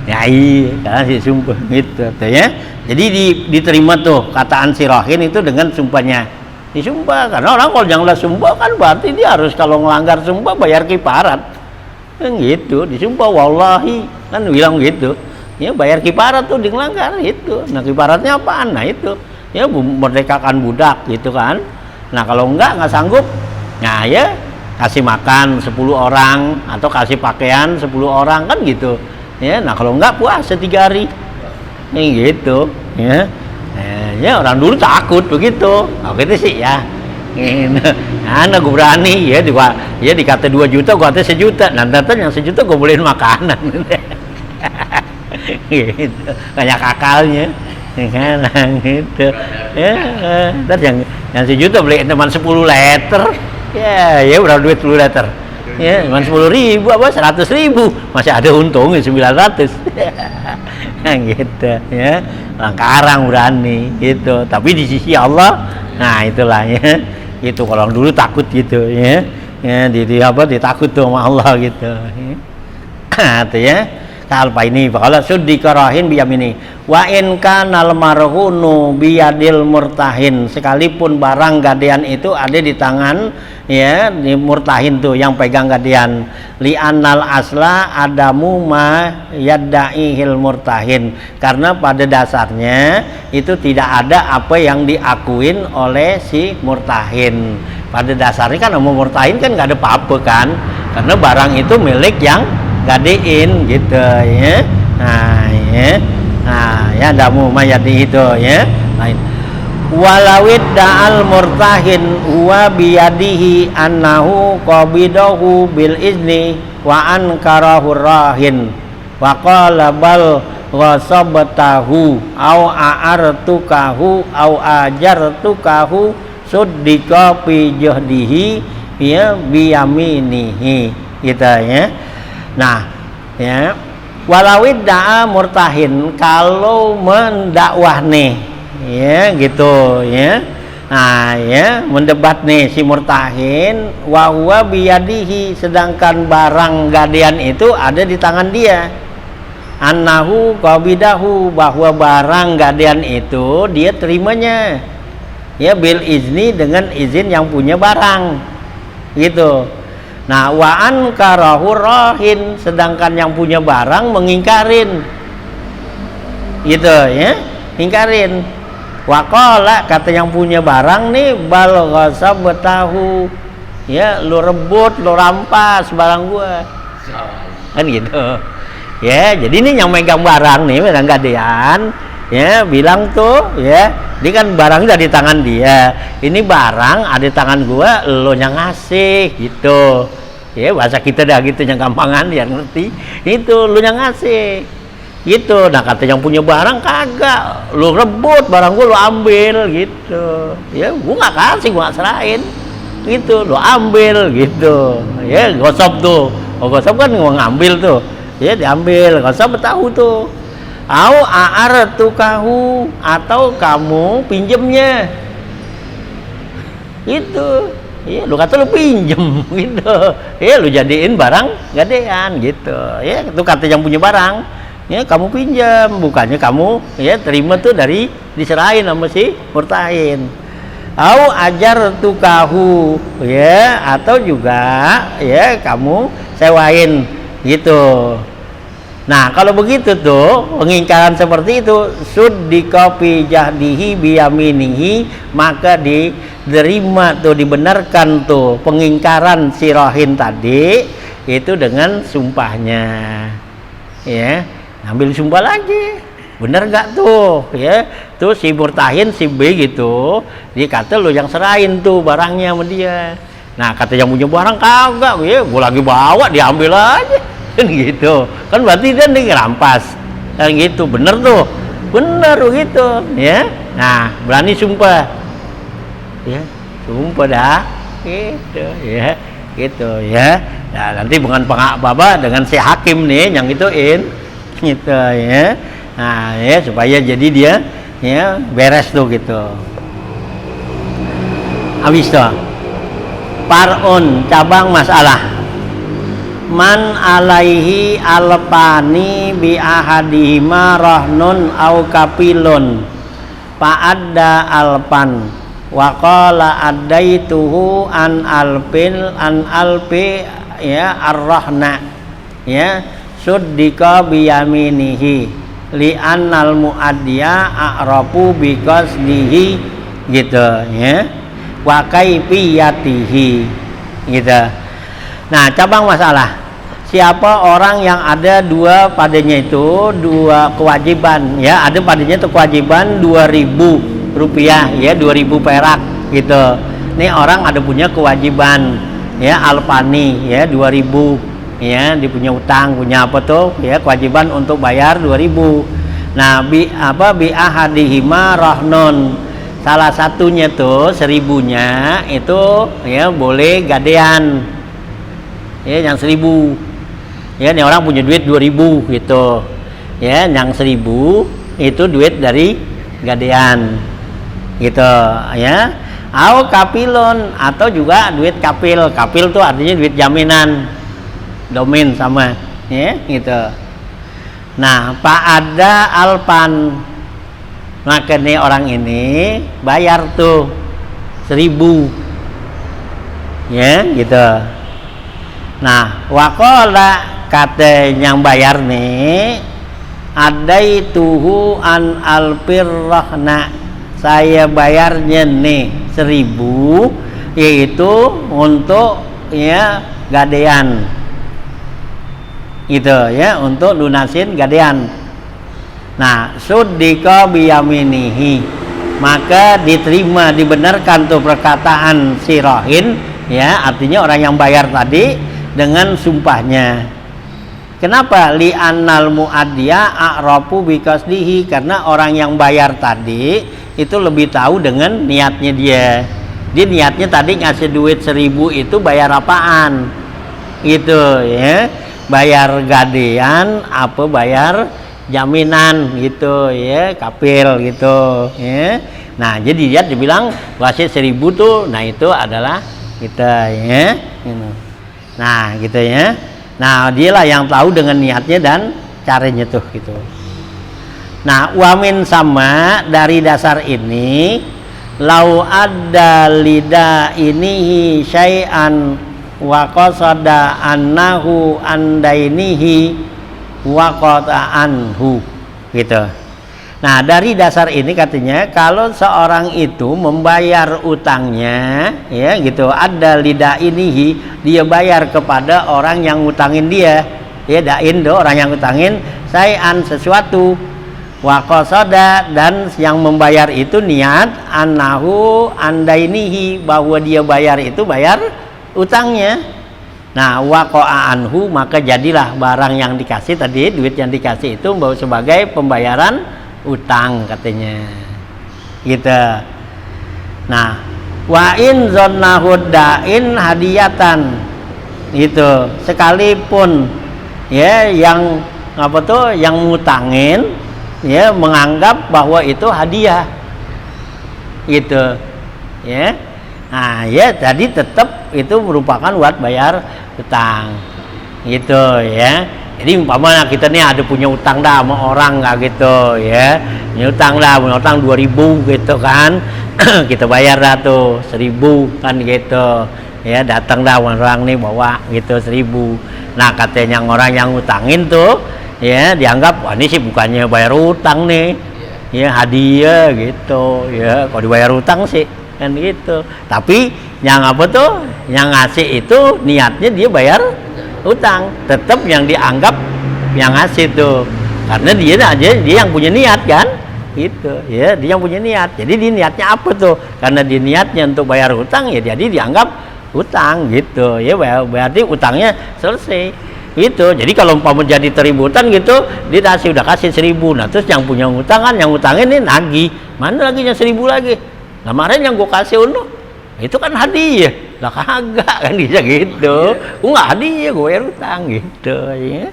Ya iya, sekarang sih sumpah gitu ya. Jadi diterima tuh kataan si rohin itu dengan sumpahnya, disumpah. Karena orang kalau jangan sumpah kan berarti dia harus kalau ngelanggar sumpah bayar kiparat kan gitu. Disumpah wallahi kan bilang gitu ya, bayar kiparat tuh di ngelanggar itu. Nah kiparatnya apaan? Nah itu ya merdekakan budak gitu kan. Nah kalau enggak sanggup, nah ya kasih makan 10 orang atau kasih pakaian 10 orang kan gitu ya. Nah kalau enggak puasa 3 hari nih gitu ya. Ya orang dulu takut begitu. Oh gitu sih ya. Nah gue berani ya, dikata 2 juta, gue kata 1 juta. Nah datang yang 1 juta gue beliin makanan. gitu, banyak akalnya, kan gitu. Ya, ntar yang sejuta beli teman 10 liter, ya berapa duit 10 liter? Ya, cuma 10.000 apa 100.000, masih ada untungnya 900. Gitu ya, langkarang berani gitu. Tapi di sisi Allah, nah itulah ya. Itu kalau dulu takut gitu ya. Ya, ditakut tuh sama Allah gitu. Nah, itu ya. Kalpa ini kalau sudikarahin biyamini wa in kanal marhunu biyadil murtahin, sekalipun barang gadean itu ada di tangan ya di murtahin tuh yang pegang gadean, li anal asla adamu ma yaddaihil murtahin, karena pada dasarnya itu tidak ada apa yang diakuin oleh si murtahin. Pada dasarnya kan sama murtahin kan nggak ada apa-apa kan, karena barang itu milik yang gadein gitu ya. Nah ya damu mayati itu ya. Lain walawid da'al murtahin huwa biyadihi annahu qabidahu bil izni wa ankarahu rahin wa qala bal ghasabtahu au a'artukahu au ajartukahu suddika fi jahdihi ya biyaminihi gitu ya. Nah, ya, walawid da'a murtahin, kalau mendakwah nih, ya gitu, ya. Nah, ya, mendebat nih si murtahin, wa huwa biyadihi, sedangkan barang gadean itu ada di tangan dia. Annahu qabidahu, bahwa barang gadean itu dia terimanya. Ya, bil izni, dengan izin yang punya barang. Gitu. Nah, wa ankarahu rahin, sedangkan yang punya barang mengingkarin. Gitu ya, ingkarin. Wa qala, kata yang punya barang nih, bal ghasabtahu. Ya, lu rebut, lu rampas barang gua. Kan gitu. Ya, jadi ini yang megang barang nih, megang gadean, ya, bilang tuh, ya, ini kan barang udah di tangan dia. Ini barang ada di tangan gua, lo yang ngasih gitu. Ya, bahasa kita dah gitu yang gampangan yang ngerti. Itu lo yang ngasih. Gitu. Nah, kata yang punya barang kagak, lo rebut barang gua, lo ambil gitu. Ya, gua nggak kasih, gua nggak serahin. Gitu, lo ambil gitu. Ya, gosok tuh. Oh, gosok kan gua ngambil tuh. Ya, diambil, gosok tahu tuh. Au a'artukahu, atau kamu pinjemnya. Gitu. Ya, lu kata lu pinjem gitu. Ya, lu jadiin barang gadean gitu. Ya, itu kata yang punya barang. Ya, kamu pinjam, bukannya kamu ya terima tuh dari diserahin sama si murtahin. Au ajartukahu, ya, atau juga ya kamu sewain gitu. Nah, kalau begitu tuh, pengingkaran seperti itu, suddika fi jahdihi biyaminihi, maka diterima tuh, dibenarkan tuh pengingkaran si rahin tadi itu dengan sumpahnya. Ya, ambil sumpah lagi. Bener nggak tuh? Ya, tuh si murtahin si B gitu, dia kata lo yang serahin tuh barangnya sama dia. Nah, kata yang punya barang kagak, ya, gua lagi bawa, diambil aja. Kan gitu, kan berarti dia ngerampas kan gitu, bener tuh, bener gitu ya. Nah, berani sumpah ya, sumpah dah gitu ya, gitu ya. Nah, nanti bukan baba dengan si hakim nih yang gituin gitu ya. Nah, ya, supaya jadi dia ya beres tuh gitu. Habis tuh parun, cabang masalah. Man alaihi alpani bi ahadihima rahnun au kapilun fa'adda alpan wa qala addaituhu an alpi ya arrahna ya suddika bi yaminihi li annal muaddiya a'rafu bi qasdihi gitu ya wa kaifiyatihi gitu. Nah, cabang masalah, siapa orang yang ada dua padanya itu dua kewajiban ya, ada padanya itu kewajiban 2.000 rupiah ya, 2.000 perak gitu. Nih orang ada punya kewajiban ya alpani ya 2.000 ya, dia punya utang, punya apa tuh, ya, kewajiban untuk bayar 2000. Nah, bi ahadihima rahnon, salah satunya tuh 1000-nya itu ya boleh gadean, ya, yang 1000, ya, ini orang punya duit 2000 gitu, ya, yang 1000 itu duit dari gadean gitu, ya. Au kapilon, atau juga duit kapil. Kapil tuh artinya duit jaminan, domain sama, ya, gitu. Nah, Pak ada alpan, maka nih orang ini bayar tuh 1000, ya, gitu. Nah, wakola, kata yang bayar nih, adaituhu an alpirrahna, saya bayarnya nih 1000, yaitu untuk, ya, gadean gitu, ya, untuk lunasin gadean. Nah, suddika biyaminihi, maka diterima, dibenarkan tuh perkataan si rohin, ya, artinya orang yang bayar tadi dengan sumpahnya. Kenapa? Li'annal mu'addiya a'rafu biqasdihi, karena orang yang bayar tadi itu lebih tahu dengan niatnya dia. Dia niatnya tadi ngasih duit 1000 itu bayar apaan? Gitu, ya. Bayar gadean apa bayar jaminan gitu, ya, kapil gitu, ya. Nah, jadi dia dibilang wasit 1000 tuh, nah itu adalah kita, ya. Nah, gitu, ya. Nah, dialah yang tahu dengan niatnya dan caranya tuh gitu. Nah, wamin sama dari dasar ini, lau ada lida inihi syai'an wa qasada annahu andainihi wa qata'anhu gitu. Nah, dari dasar ini katanya kalau seorang itu membayar utangnya, ya, gitu, ada lida inihi, dia bayar kepada orang yang ngutangin dia, ya, dain do, orang yang ngutangin syai'an sesuatu, wa qasada, dan yang membayar itu niat annahu andainihi, bahwa dia bayar itu bayar utangnya. Nah, waqa'a anhu, maka jadilah barang yang dikasih tadi, duit yang dikasih itu sebagai pembayaran utang katanya. Gitu. Nah, wa in zannahu da'in hadiyatan. Itu sekalipun, ya, yang apa tuh, yang ngutangin, ya, menganggap bahwa itu hadiah. Gitu. Ya. Nah, ya, tadi tetap itu merupakan buat bayar utang, gitu, ya. Jadi umpamanya kita nih ada punya utang dah sama orang nggak gitu, ya, punya utang 2000 gitu kan, kita bayar dah tuh 1000 kan gitu, ya, datang dah orang nih bawa gitu 1000. Nah, katanya orang yang ngutangin tuh, ya, dianggap wah ini sih bukannya bayar utang nih, ya, hadiah gitu, ya, kalau dibayar utang sih kan gitu. Tapi yang apa tuh, yang ngasih itu niatnya dia bayar utang, tetap yang dianggap yang ngasih tuh, karena dia aja dia yang punya niat kan, gitu, ya, dia yang punya niat. Jadi dia niatnya apa tuh? Karena dia niatnya untuk bayar utang, ya, jadi dianggap utang gitu, ya, berarti utangnya selesai. Gitu. Jadi kalau umpama jadi terima utang gitu, dia udah kasih 1000, nah terus yang punya utang kan, yang utangin ini nagih, mana lagi yang 1000 lagi? Nah, kemarin yang gue kasih untuk itu kan hadiah, lah kagak kan bisa gitu, gue nggak hadiah, gue bayar utang gitu, ya.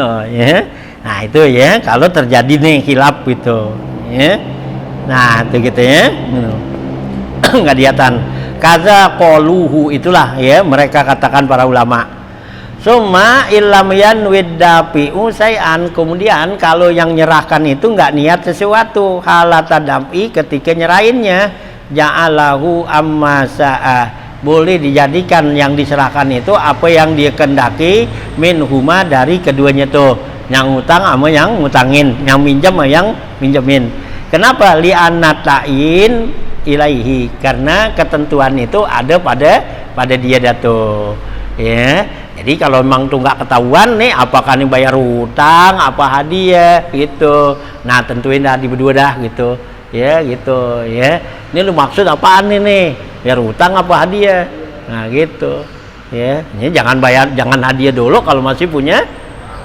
Oh, ya. Nah, itu, ya, kalau terjadi nih khilaf gitu, ya. Nah, itu gitu, ya. Nggak diatan kaza qoluhu, itulah, ya, mereka katakan para ulama. Summa illam yanwid dafi'u syai'an, kemudian kalau yang nyerahkan itu nggak niat sesuatu, halata dam'i, ketika nyerahinnya ja'alahu amma sa'ah, boleh dijadikan yang diserahkan itu apa yang dia kendaki, minhuma, dari keduanya tuh, yang ngutang sama yang ngutangin, yang minjam sama yang minjemin. Kenapa? Li'anna ta'in ilaihi, karena ketentuan itu ada pada dia datu, ya. Jadi kalau memang tuh nggak ketahuan nih apakah nih bayar utang apa hadiah gitu, nah tentuin dah di berdua dah gitu, ya, gitu, ya. Ini lu maksud apaan nih, bayar utang apa hadiah? Nah, gitu. Ya, ini jangan bayar, jangan hadiah dulu kalau masih punya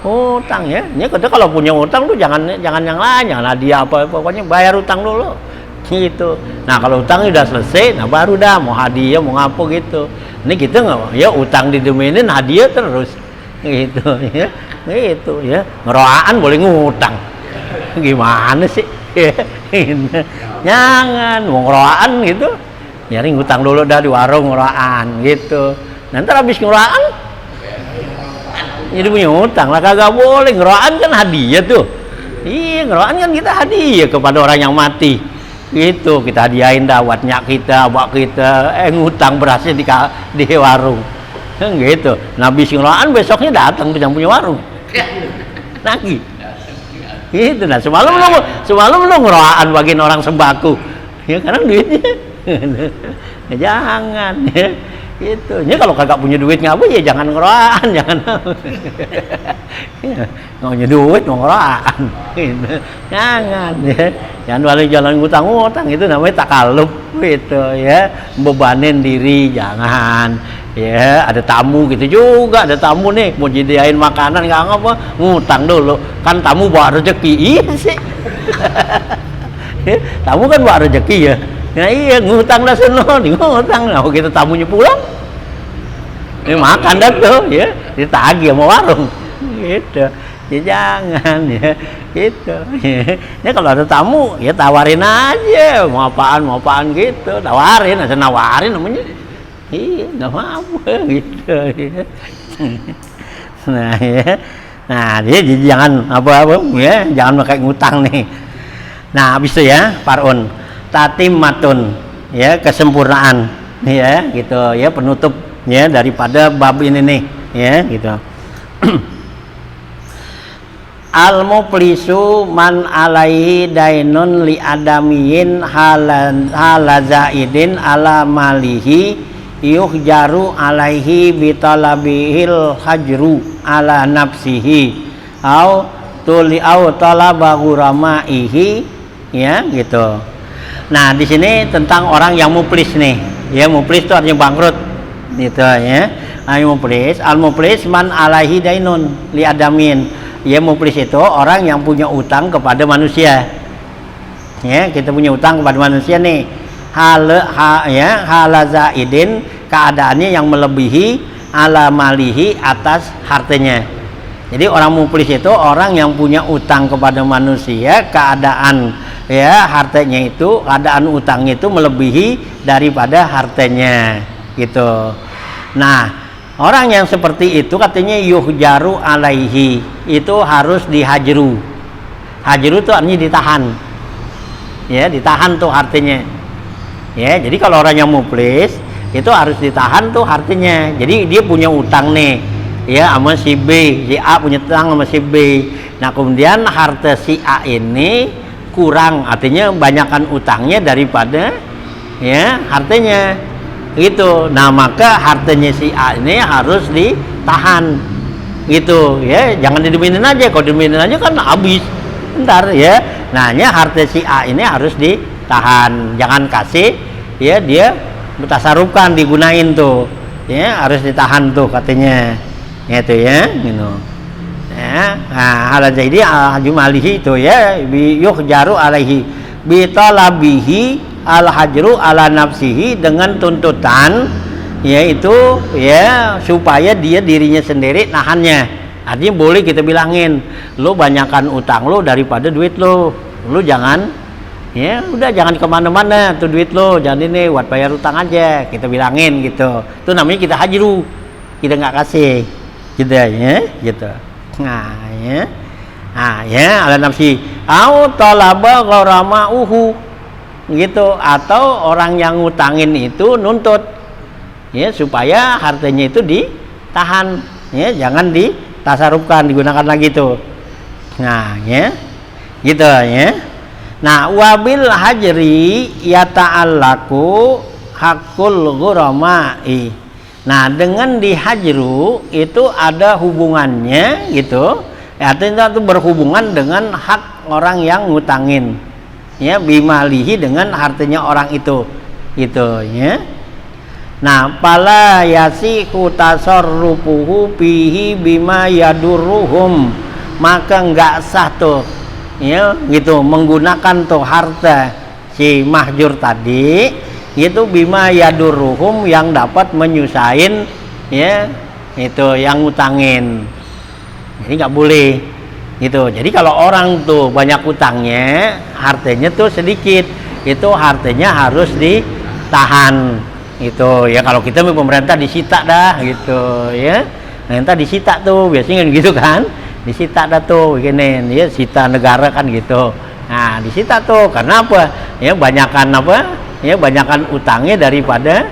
utang ya. Ini kalau punya utang tuh jangan yang lain, jangan hadiah apa, pokoknya bayar utang dulu. Gitu. Nah kalau utang udah selesai, nah baru dah mau hadiah mau ngapa gitu. Ini kita nggak, ya utang didemenin hadiah terus, gitu ya, gitu ya. Ngeroaan boleh ngutang, gimana sih? Jangan mau ngeroaan gitu, nyari ngutang dulu dah di warung ngeroaan gitu. Nanti habis ngeroaan, jadi punya utang lah, kagak boleh. Ngeroaan kan hadiah tuh, iya ngeroaan kan kita hadiah kepada orang yang mati. Gitu kita hadiahin dawatnya kita, buat kita ngutang berasnya di warung gitu. Nah habis ngeroaan besoknya datang yang punya warung lagi gitu. Nah semalam lu ngeroaan bagiin orang sembako ya, karena duitnya ya, jangan ya gitu. Ya kalau kagak punya duit ngapa ya jangan ngeroaan, jangan ya, nggak punya duit mau ngeroaan gitu. Jangan ya, jangan balik jalan ngutang itu namanya takaluf gitu ya, bebanin diri. Jangan ya, ada tamu gitu juga, ada tamu nih mau jadiin makanan nggak apa, ngutang dulu kan, tamu bawa rezeki. Iya sih tamu kan bawa rezeki ya. Nah iya, ngutang dah seno, ngutang. Nah kita tamunya pulang, ini makan dah tuh ya, ditagih sama warung gitu. Ya jangan ya gitu ya. Ini kalau ada tamu ya tawarin aja, mau apaan gitu, tawarin aja, nawarin namanya. Iya, nggak mau gitu ya. Nah ya, nah dia jangan apa ya, jangan pakai ngutang nih. Nah habis itu ya Parun, tatimmatun ya, kesempurnaan ya gitu ya, penutup ya daripada bab ini nih ya gitu. Al muflisu man alaihi dainun li adamiyin halazaidin ala malihi yuhjaru alaihi bitalabihil hajru ala nafsihi au talaba ghuramaihi ya gitu. Nah di sini tentang orang yang muflis nih ya, muflis itu artinya bangkrut gitu ya. Al muflis man alaihi dainun li adamin ya, muflis itu orang yang punya utang kepada manusia ya. Kita punya utang kepada manusia nih, halazaidin, keadaannya yang melebihi, ala malihi, atas hartanya. Jadi orang muflis itu orang yang punya utang kepada manusia, keadaan ya hartanya itu, keadaan utangnya itu melebihi daripada hartanya gitu. Nah orang yang seperti itu katanya yuhjaru alaihi, itu harus dihajru. Hajru itu artinya ditahan ya, ditahan tuh hartanya ya. Jadi kalau orang yang muflis itu harus ditahan tuh hartanya. Jadi dia punya utang nih ya sama si B, si A punya utang sama si B. Nah kemudian harta si A ini kurang, artinya banyakkan utangnya daripada ya hartanya gitu. Nah maka hartanya si A ini harus ditahan gitu ya, jangan didemenin aja. Kalau didemenin aja kan habis ntar ya. Nah harta si A ini harus ditahan, jangan kasih ya, dia bertasarufkan, digunain tuh ya, harus ditahan tuh katanya gitu ya gitu ya. Nah hal jadi jumalihi itu ya, yuhjaru alaihi bitalabihi al-hajru ala nafsihi, dengan tuntutan yaitu ya supaya dia dirinya sendiri nahannya. Artinya boleh kita bilangin, lo banyakkan utang lo daripada duit lo jangan ya, udah jangan kemana-mana tuh duit lo, jangan ini buat bayar utang aja, kita bilangin gitu. Itu namanya kita hajru, kita nggak kasih gitu ya gitu. Nah ya ala nafsi au talaba gharamauhu gitu, atau orang yang ngutangin itu nuntut ya supaya hartanya itu ditahan ya, jangan ditasarufkan, digunakan lagi tuh. Nah ya gitu ya. Nah wabil hajri yata'allaku hakul ghuramai. Nah dengan dihajru itu ada hubungannya gitu, artinya itu berhubungan dengan hak orang yang ngutangin ya, bimalihi, dengan hartanya orang itu gitu ya. Nah, pala yasihu tasarrufuhu bihi bima yadurruhum, maka enggak sah tuh ya gitu menggunakan tuh harta si mahjur tadi itu bima yadurruhum yang dapat menyusahin ya itu yang ngutangin. Jadi nggak boleh gitu. Jadi kalau orang tuh banyak utangnya, hartanya tuh sedikit, itu hartanya harus ditahan. Itu ya kalau kita pemerintah disita dah gitu ya. Pemerintah disita tuh biasanya gitu kan. Disita dah tuh begini ya, sita negara kan gitu. Nah, disita tuh karena apa? Ya banyakan apa? Ya banyakan utangnya daripada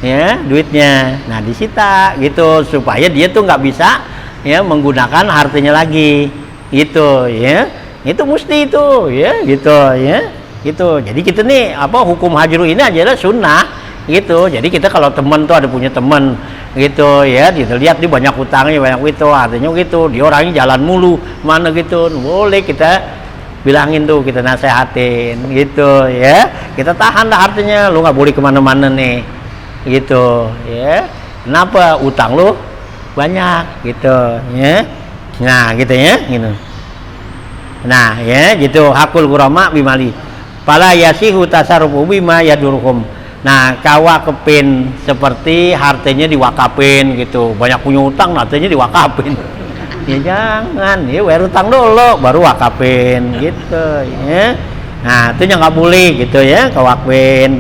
ya duitnya. Nah, disita gitu supaya dia tuh nggak bisa ya menggunakan hartanya lagi. Gitu ya. Itu mesti itu ya gitu ya. Gitu. Jadi kita nih apa hukum hajru ini adalah sunnah gitu. Jadi kita kalau teman tuh ada punya teman gitu ya, kita lihat dia banyak utangnya banyak itu, artinya gitu dia orangnya jalan mulu mana gitu, boleh kita bilangin tuh, kita nasehatin gitu ya, kita tahan dah artinya lu nggak boleh kemana-mana nih gitu ya, kenapa utang lu banyak gitu ya, nah gitu ya gitu. Nah ya gitu, hakul gurama bimali pala yasihu tasarrufu bima yadurhum. Nah, kawakepin seperti hartanya diwakapin gitu. Banyak punya utang, hartanya diwakapin. Ya jangan, ya bayar utang dulu baru wakapin gitu ya. Nah, itu yang nggak boleh gitu ya, kawakpin.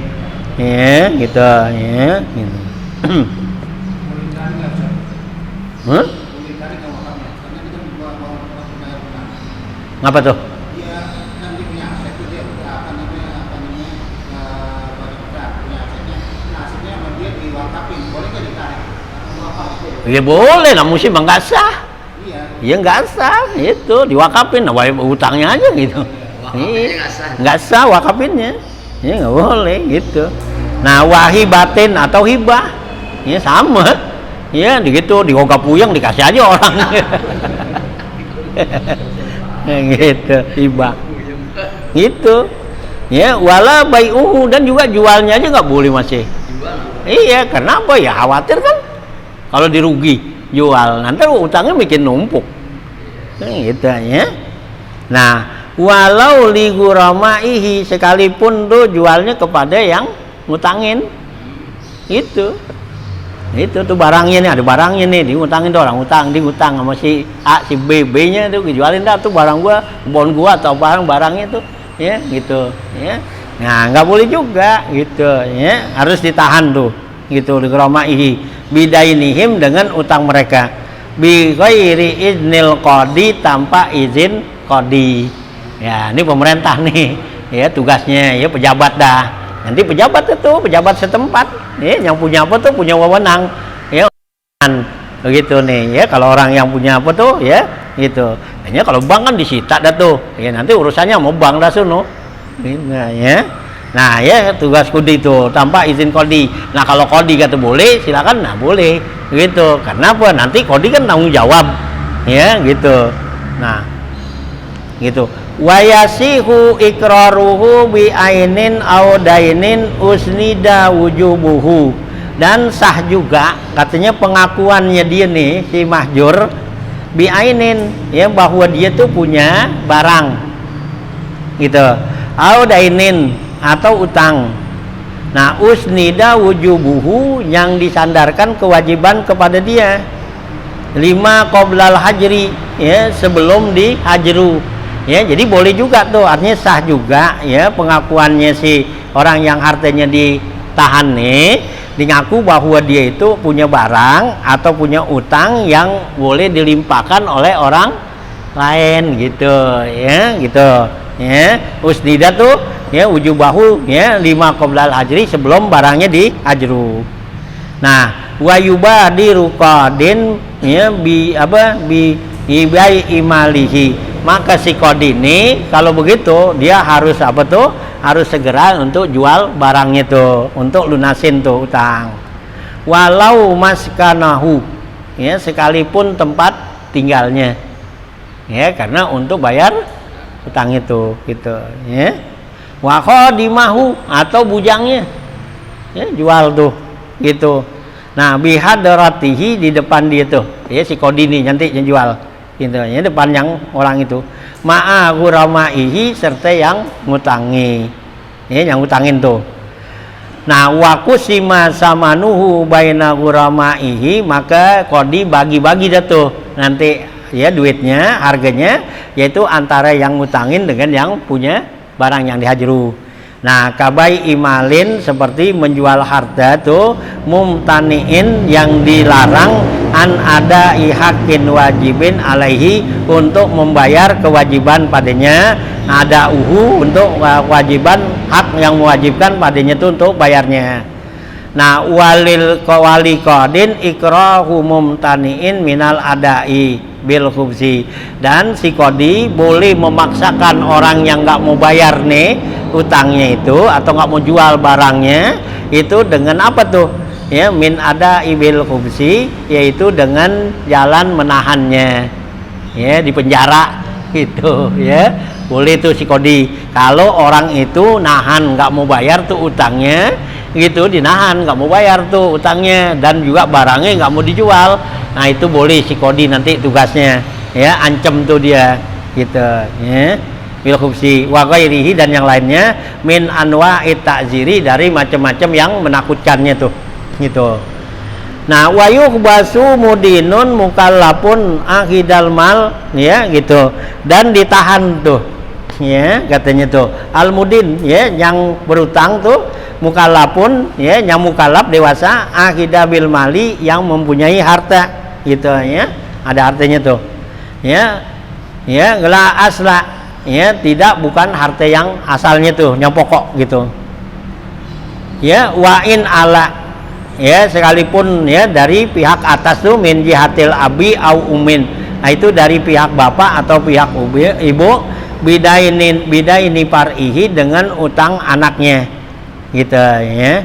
Ya, gitu ya. Gitu. Huh? Ngapa tuh? Ya boleh lah, musim nggak sah. Iya nggak sah, itu diwakapin, nah utangnya aja gitu. Nggak sah wakapinnya, ya nggak boleh gitu. Nah wahibatin atau hibah, ya sama, ya gitu diogah puyeng dikasih aja orang. Gitu hibah, gitu. Ya wala bai'uhu, dan juga jualnya aja nggak boleh masih. Iya, kenapa ya khawatir kan? Kalau dirugi jual, nanti utangnya bikin numpuk, gitu ya. Nah, walau li guramaihi, sekalipun tuh jualnya kepada yang ngutangin, itu tuh barangnya nih, ada barangnya nih, diutangin tuh orang utang, diutang sama si A, si B, B-nya tuh dijualin dah tuh barang gua, bon gua atau barangnya tuh, ya gitu, ya. Nah, nggak boleh juga, gitu, ya, harus ditahan tuh, gitu, di guramaihi. Bidainihim, dengan utang mereka, bi ghairi iznil qadi, tanpa izin qadi. Ya, ini pemerintah nih, ya tugasnya ya pejabat dah. Nanti pejabat itu pejabat setempat, ya yang punya apa tuh punya wewenang, ya begitu nih, ya kalau orang yang punya apa tuh, ya gitu. Hanya kalau bank kan disita dah tuh, ya nanti urusannya mau bank dah sono, ya. Nah ya tugas kodi itu tanpa izin kodi. Nah kalau kodi kata boleh, silakan, nah boleh gitu. Karena apa? Nanti kodi kan tanggung jawab, ya gitu. Nah gitu. Wayasihu ikraruhu bi ainin au dainin usnida wujubuhu. Dan sah juga katanya pengakuannya dia nih si mahjur bi ainin, ya bahwa dia tuh punya barang gitu. Au dainin atau utang. Nah, usnida wujubuhu, yang disandarkan kewajiban kepada dia 5 qoblal hajri, ya sebelum dihajru. Ya, jadi boleh juga tuh, artinya sah juga ya pengakuannya si orang yang hartanya ditahan nih, ngaku bahwa dia itu punya barang atau punya utang yang boleh dilimpahkan oleh orang lain gitu, ya gitu. Ya, usnida tuh ya wujubahu, ya 5 qoblal hajri, sebelum barangnya dihajru. Nah, wa yubadiru qadin, ya bi ibai imalihi, maka si qadi ini kalau begitu dia harus apa tuh, harus segera untuk jual barangnya tuh, untuk lunasin tuh utang. Walau maskanahu, ya sekalipun tempat tinggalnya, ya karena untuk bayar utang itu gitu, ya. Wa khadimahu, atau bujangnya, ya jual tuh gitu. Nah, bihadaratihi di depan dia tuh, ya si kodi nih nanti yang jual, gitu. Ya depan yang orang itu. Ma'a ghuramaihi serta yang ngutangi, ya yang ngutangin tuh. Nah, wakusima samanuhu baina ghuramaihi, maka kodi bagi-bagi dah tuh nanti ya duitnya, harganya yaitu antara yang ngutangin dengan yang punya barang yang dihajru. Nah, kabai imalin seperti menjual harta tuh mumtaniin yang dilarang an ada ihakin wajibin alaihi untuk membayar kewajiban padanya, ada untuk kewajiban hak yang mewajibkan padanya itu untuk bayarnya. Nah, wali qadin ikrahu mumtaniin minal adai bil khubsi, dan si kodi boleh memaksakan orang yang nggak mau bayar nih utangnya itu atau nggak mau jual barangnya itu dengan apa tuh ya, min ada ibil khubsi, yaitu dengan jalan menahannya ya, di penjara gitu ya, boleh tuh si kodi. Kalau orang itu nahan nggak mau bayar tuh utangnya gitu, dinahan nggak mau bayar tuh utangnya dan juga barangnya nggak mau dijual, nah itu boleh si kodi nanti tugasnya ya, ancam tuh dia gitu ya, bil khubsi wa ghairihi, dan yang lainnya min anwa'it ta'ziri, dari macam-macam yang menakutkannya tuh gitu. Nah, wayuh basu mudinun mukallafun akhidal mal ya gitu, dan ditahan tuh ya katanya tuh al mudin ya, yang berutang tuh mukallafun ya, yang mukallaf dewasa akhidabil mali, yang mempunyai harta gitu ya, ada hartanya tuh ya ya, la asla ya, tidak bukan harta yang asalnya tuh yang pokok gitu ya, wa in ala ya, sekalipun ya dari pihak atas tuh min jihatil abi au umin, nah itu dari pihak bapak atau pihak ibu, bidaini parihi, dengan utang anaknya gitu ya.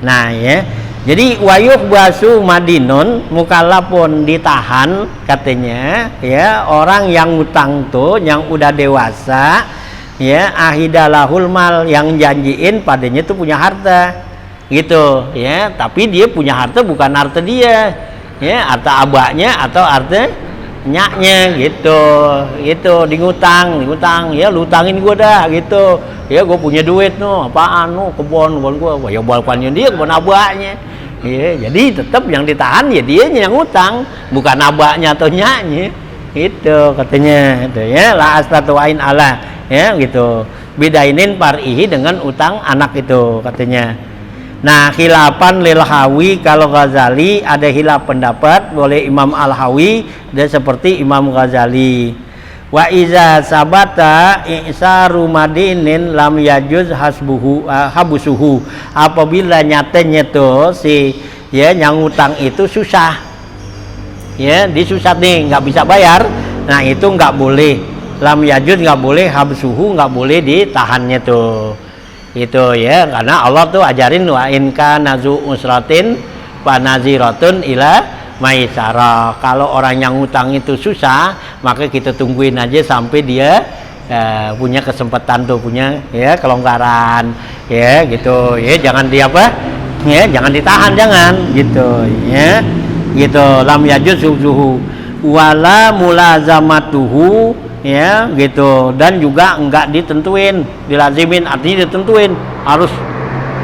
Nah ya, jadi wayuh basu madinun mukallafun, ditahan katanya ya, orang yang utang tuh yang udah dewasa ya, ahidalahul mal, yang janjiin padanya tuh punya harta gitu ya, tapi dia punya harta bukan harta dia ya, harta abahnya atau harta nyaknya gitu di ngutang ya, lu utangin gua dah gitu ya, gua punya duit no, apaan no, kebon gua ya, balkannya dia, kebon abahnya ya, jadi tetap yang ditahan ya dia yang ngutang, bukan abahnya atau nyaknya itu katanya itu ya, la astatuain ala ya gitu, bidainin parihi, dengan utang anak itu katanya. Nah, khilafan lil Hawi, kalau Ghazali ada hilaf pendapat boleh Imam Al-Hawi dan seperti Imam Ghazali. Wa iza sabata i'saru madinin lam yajuz habusuhu, apabila nyatanya tuh si ya yang utang itu susah ya, disusah nih nggak bisa bayar, nah itu nggak boleh, lam yajuz nggak boleh, habusuhu nggak boleh ditahannya tuh itu ya, karena Allah tuh ajarin wa in kana zu usratin fa naziratun ila maisarah, kalau orang yang ngutang itu susah maka kita tungguin aja sampai dia punya kesempatan tuh, punya ya kelonggaran ya gitu ya, jangan di apa ya, jangan ditahan, jangan gitu ya gitu. Lam yajuz suhu wala mulazamatuhu ya gitu, dan juga enggak ditentuin, dilazimin artinya ditentuin harus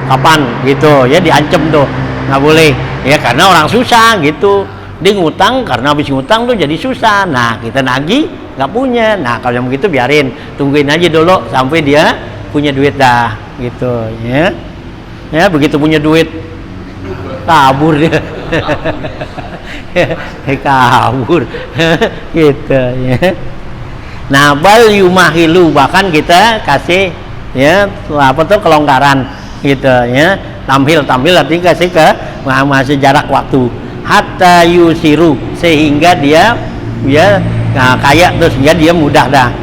kapan gitu ya, diancam tuh nggak boleh ya, karena orang susah gitu, dia ngutang karena habis ngutang tuh jadi susah, nah kita nagih nggak punya, nah kalau yang begitu biarin, tungguin aja dulu sampai dia punya duit dah gitu ya ya, begitu punya duit kabur dia kabur gitu ya. Nah, bal yumahilu, bahkan kita kasih ya apa tuh kelonggaran gitu ya, tamhil artinya kasih ke masih jarak waktu, hatta yusiru, sehingga dia ya kaya terus ya, dia mudah dah.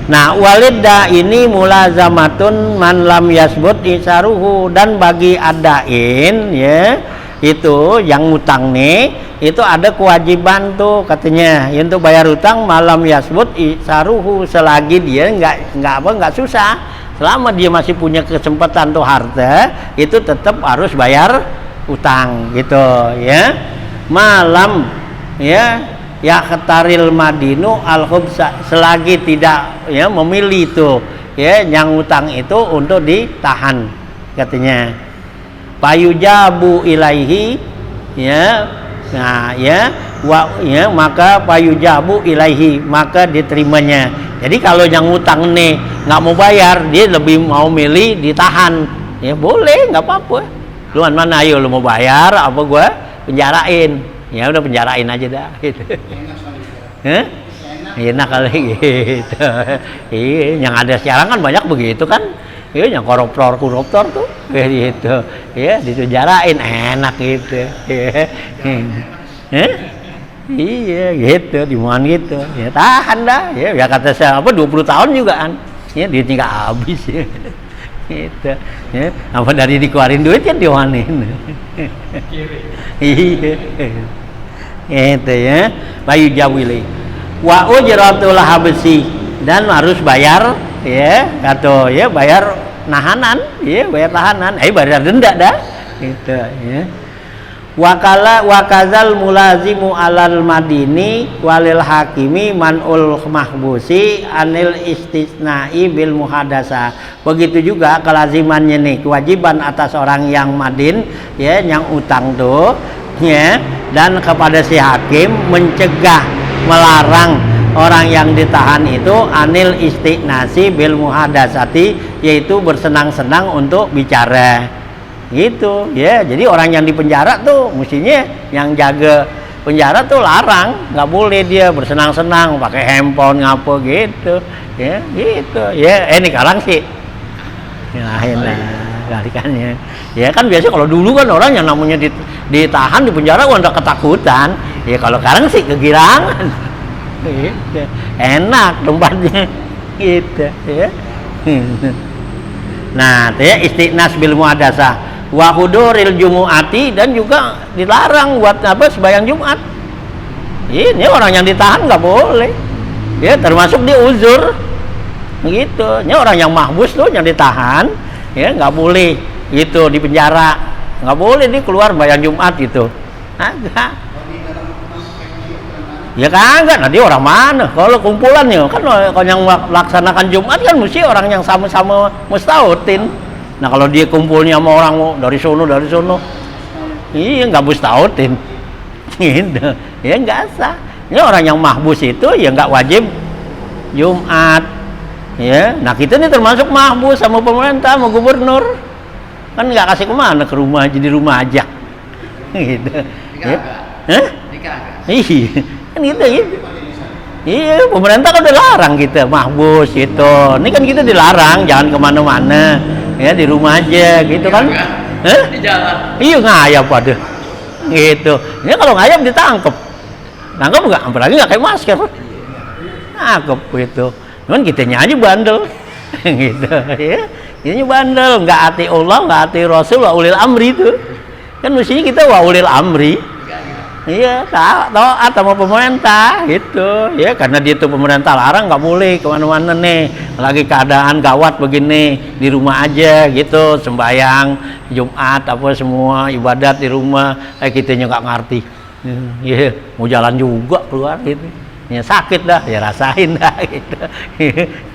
Nah, walidda ini mulazamatun man lam yasbut isaruhu, dan bagi adain ya itu yang ngutang nih itu ada kewajiban tuh katanya ya, untuk bayar utang malam yasbut isaruhu, selagi dia nggak susah, selama dia masih punya kesempatan tuh harta itu tetap harus bayar utang gitu ya. Malam ya yaqtaril madinu al khubsa, selagi tidak ya memilih itu ya yang utang itu untuk ditahan katanya. Payujabu ilaihi ya, nah ya maka payujabu ilaihi, maka diterimanya. Jadi kalau yang utang nih nggak mau bayar, dia lebih mau milih ditahan ya, boleh, nggak apa-apa. Lu mana, ayo lu mau bayar apa gua penjarain, ya udah penjarain aja dah gitu. Enak kali gitu. Iya, yang ada sekarang kan banyak begitu kan. Iya, yang koruptor tuh gitu. Ya, dipenjarain enak gitu. Iya gitu, dimuan gitu. Ya tahan dah. Ya, ya kata siapa 20 tahun juga kan. Ya duitnya nggak habis ya. Gitu. Ya, apa dari dikeluarin duit kan diwanin. Iya. Itu ya. Bayu jawili. Wa ujratul habsi, dan harus bayar ya, kata ya bayar nahanan, ya bayar tahanan, bayar denda dah. Gitu ya. Wakazal mulazimu alal madini walil hakimi manul mahbusi anil istisnai bil muhadasa. Begitu juga kelazimannya nih, kewajiban atas orang yang madin ya, yang utang tuh ya, dan kepada si hakim mencegah, melarang orang yang ditahan itu anil istinasi bil muhadasati, yaitu bersenang-senang untuk bicara gitu ya. Jadi orang yang di penjara tuh mestinya yang jaga penjara tuh larang, nggak boleh dia bersenang-senang pakai handphone ngapa gitu ya, gitu ya. Ini sekarang sih lain kalikannya ya, kan biasa kalau dulu kan orang yang namanya ditahan di penjara udah ketakutan ya, kalau sekarang sih kegirangan gitu. Enak tempatnya gitu ya. Nah, itu ya istiqnas bil muadasah wa huduril jumu'ati, dan juga dilarang buat apa sembahyang Jumat. Ini orang yang ditahan nggak boleh. Ya, termasuk dia uzur. Gitu. Ini orang yang mahbus tuh yang ditahan, ya nggak boleh gitu di penjara. Nggak boleh dia keluar sembahyang Jumat gitu. Agak. Ya kagak, nah dia orang mana? Kalau kumpulannya kan kalau yang melaksanakan Jumat kan mesti orang yang sama-sama mustautin. Nah kalau dia kumpulnya sama orang dari sono, iya nggak mustautin. Gitu. Ya nggak sah. Ini orang yang mahbus itu ya nggak wajib Jumat. Ya, nah kita ini termasuk mahbus sama pemerintah, sama gubernur. Kan nggak kasih kemana, ke rumah aja, di rumah aja. Gitu. Ya. Hah? Iya. Kan gitu. Iya, pemerintah kan udah larang kita mahbus gitu. Ini kan kita dilarang jangan kemana-mana, ya di rumah aja gitu kan. Di jalan. Iya ngayap pada, gitu. Ini kalau ngayap ditangkep, nangkep nggak? Apalagi nggak kayak masker, nangkep gitu. Cuman kitanya aja bandel, gitu. Ya, kitanya bandel, nggak ati Allah, nggak ati Rasul, wa ulil amri itu. Kan mestinya kita wa ulil amri. Iya, taat sama pemerintah gitu ya, karena dia tuh pemerintah larang nggak boleh kemana-mana nih, lagi keadaan gawat begini, di rumah aja gitu, sembahyang Jumat apa semua ibadat di rumah. Kitanya nggak ngerti ya, mau jalan juga keluar gitu ya, sakit dah ya, rasain dah gitu.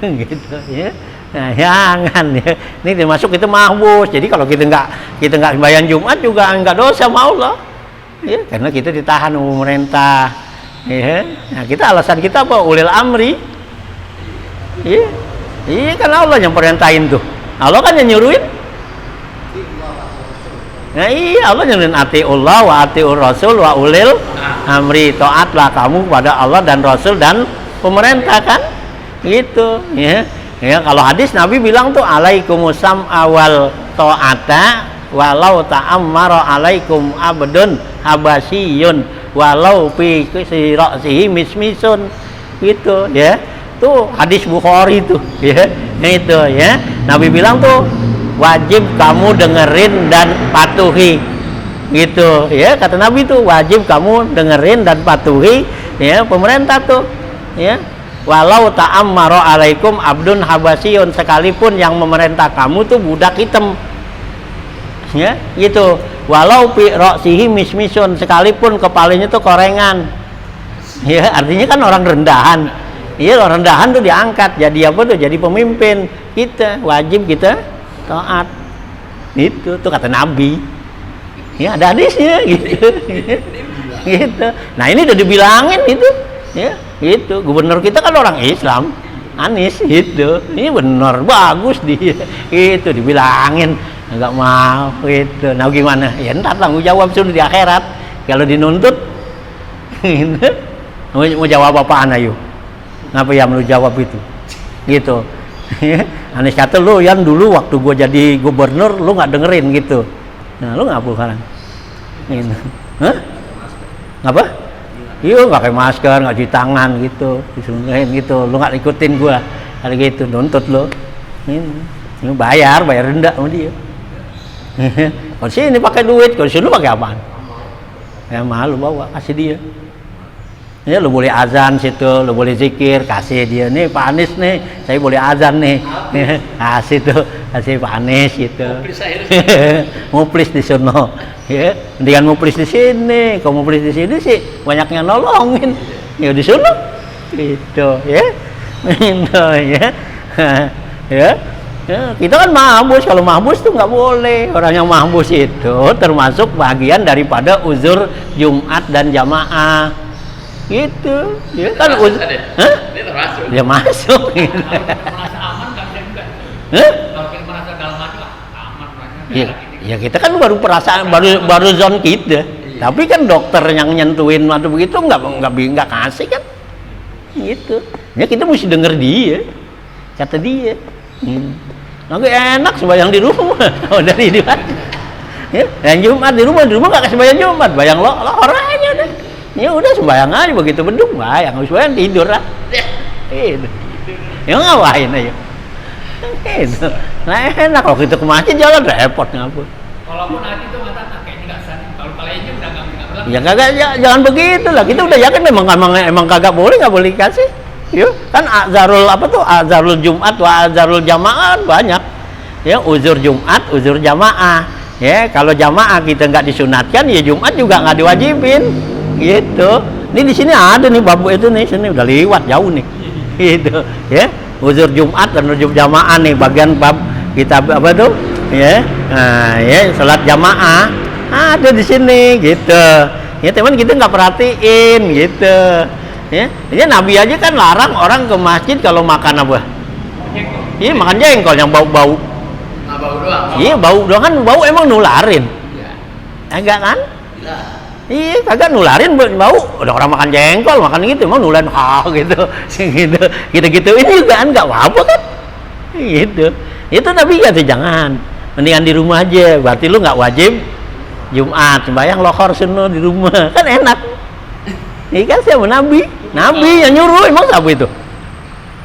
Gitu ya. Nah, jangan ya, ini termasuk itu mahbus. Jadi kalau kita nggak sembahyang Jumat juga nggak dosa sama Allah. Ya, karena kita ditahan oleh pemerintah. Ya. Nah, kita alasan kita apa? Ulil amri. Iya. Iya kan Allah yang perintahin tuh. Allah kan yang nyuruhin. Nah, iya, Allah yang nyuruhin atiullah wa atiur rasul wa ulil amri. Taatlah kamu pada Allah dan Rasul dan pemerintah kan? Gitu, ya. Ya, kalau hadis Nabi bilang tuh alaikumusam awal ta'ata walau ta'ammara alaikum abdun habasiyun walau fi sirasihi mismisun, gitu ya. Tuh hadis Bukhari tuh ya. Itu ya. Nabi bilang tuh wajib kamu dengerin dan patuhi. Gitu ya, kata Nabi tuh wajib kamu dengerin dan patuhi ya pemerintah tuh ya. Walau ta'ammara alaikum abdun habasiyun, sekalipun yang memerintah kamu tuh budak hitam. Ya, gitu. walau fi ra'sihi mismisun, sekalipun kepalanya tuh korengan. Ya, artinya kan orang rendahan. Iya, orang rendahan tuh diangkat jadi apa tuh? Jadi pemimpin. Kita wajib kita taat. Itu tuh kata Nabi. Ya, ada hadisnya gitu. Gitu. Nah, ini udah dibilangin itu. Ya, gitu. Gubernur kita kan orang Islam. Anies gitu. Ini benar bagus dia. Itu dibilangin enggak mau gitu. Nah, gimana? Ya entar tanggung jawab sudah di akhirat. Kalau dinuntut mau jawab apaan ayo? Ngapa ya lu jawab itu? Gitu. Anies kata lu yang dulu waktu gua jadi gubernur lu nggak dengerin gitu. Nah, lu ngapa sekarang? Gitu. Hah? Ngapa? Iya, pakai masker, nggak cuci tangan gitu, disuruhin gitu. Lu nggak ikutin gua, kali gitu, nuntut lu. Ini bayar rendah sama dia. Kalau sini pakai duit, kalau sini pakai apaan? Ya malu bawa, kasih dia. Ya, lu boleh azan situ, lu boleh zikir, kasih dia nih Pak Anies nih, saya boleh azan nih, kasih tuh, kasih Pak Anies gitu. Muplis di sono, ya, mendingan muplis di sini. Kalau muplis di sini sih banyaknya nolongin, ya di sono, gitu, ya, itu, ya, ya. Ya, kita kan mahbus, kalau mahbus tuh nggak boleh. Orang yang mahbus itu termasuk bagian daripada uzur Jumat dan jamaah. Gitu, ya kan uzur. Hah? Dia termasuk. Dia masuk. Gitu. Kalau kita merasa aman nggak bisa juga. Hah? Kalau kita merasa dalam hati lah aman merasa. Ya, ya kita kan baru perasaan baru zone kita. Tapi kan dokter yang nyentuhin atau begitu nggak kasih kan. Gitu. Ya kita mesti denger dia. Kata dia. Nanti enak sembahyang di rumah. Oh, dari di mana? Ya, yang Jumat di rumah nggak kasih sembahyang Jumat, bayang lo orangnya deh. Ya udah sembahyang aja begitu beduk, bayang habis sembahyang tidur lah. Itu. Ya ngapain aja? Itu. Nah enak kalau kita ke masjid jalan repot ngapa? Walaupun hati itu mengatakan kayaknya nggak sah. Kalau kalian udah nggak berlaku. Ya kagak, ya, jangan begitu lah. Kita udah yakin emang kagak boleh, nggak boleh kasih. Yuk, kan azarul apa tuh? Azarul Jumat wa azarul jamaah banyak. Ya, uzur Jumat, uzur jamaah. Ya, kalau jamaah kita nggak disunatkan, ya Jumat juga nggak diwajibin. Gitu. Ini di sini ada nih babu itu nih, sini udah lewat jauh nih. Gitu. Ya, uzur Jumat dan uzur jamaah nih bagian bab kita apa tuh? Ya. Nah, ya salat jamaah ada di sini gitu. Ya, teman kita nggak perhatiin gitu. Ya, Nabi aja kan larang orang ke masjid kalau makan apa? Jengkol. Iya, makan jengkol yang bau-bau. Nah, bau doang. Iya, bau doang kan, bau emang nularin. Iya. Enggak kan? Gila. Iya, kagak nularin bau. Udah orang makan jengkol, makan gitu emang nularin gitu. Gitu. Gitu-gitu ini juga kan enggak apa-apa kan? Gitu. Itu Nabi kata jangan. Mendingan di rumah aja. Berarti lu nggak wajib Jumat, sembahyang lohor sunnah di rumah. Kan enak. Ini kan siapa Nabi yang nyuruh, emang siapa itu?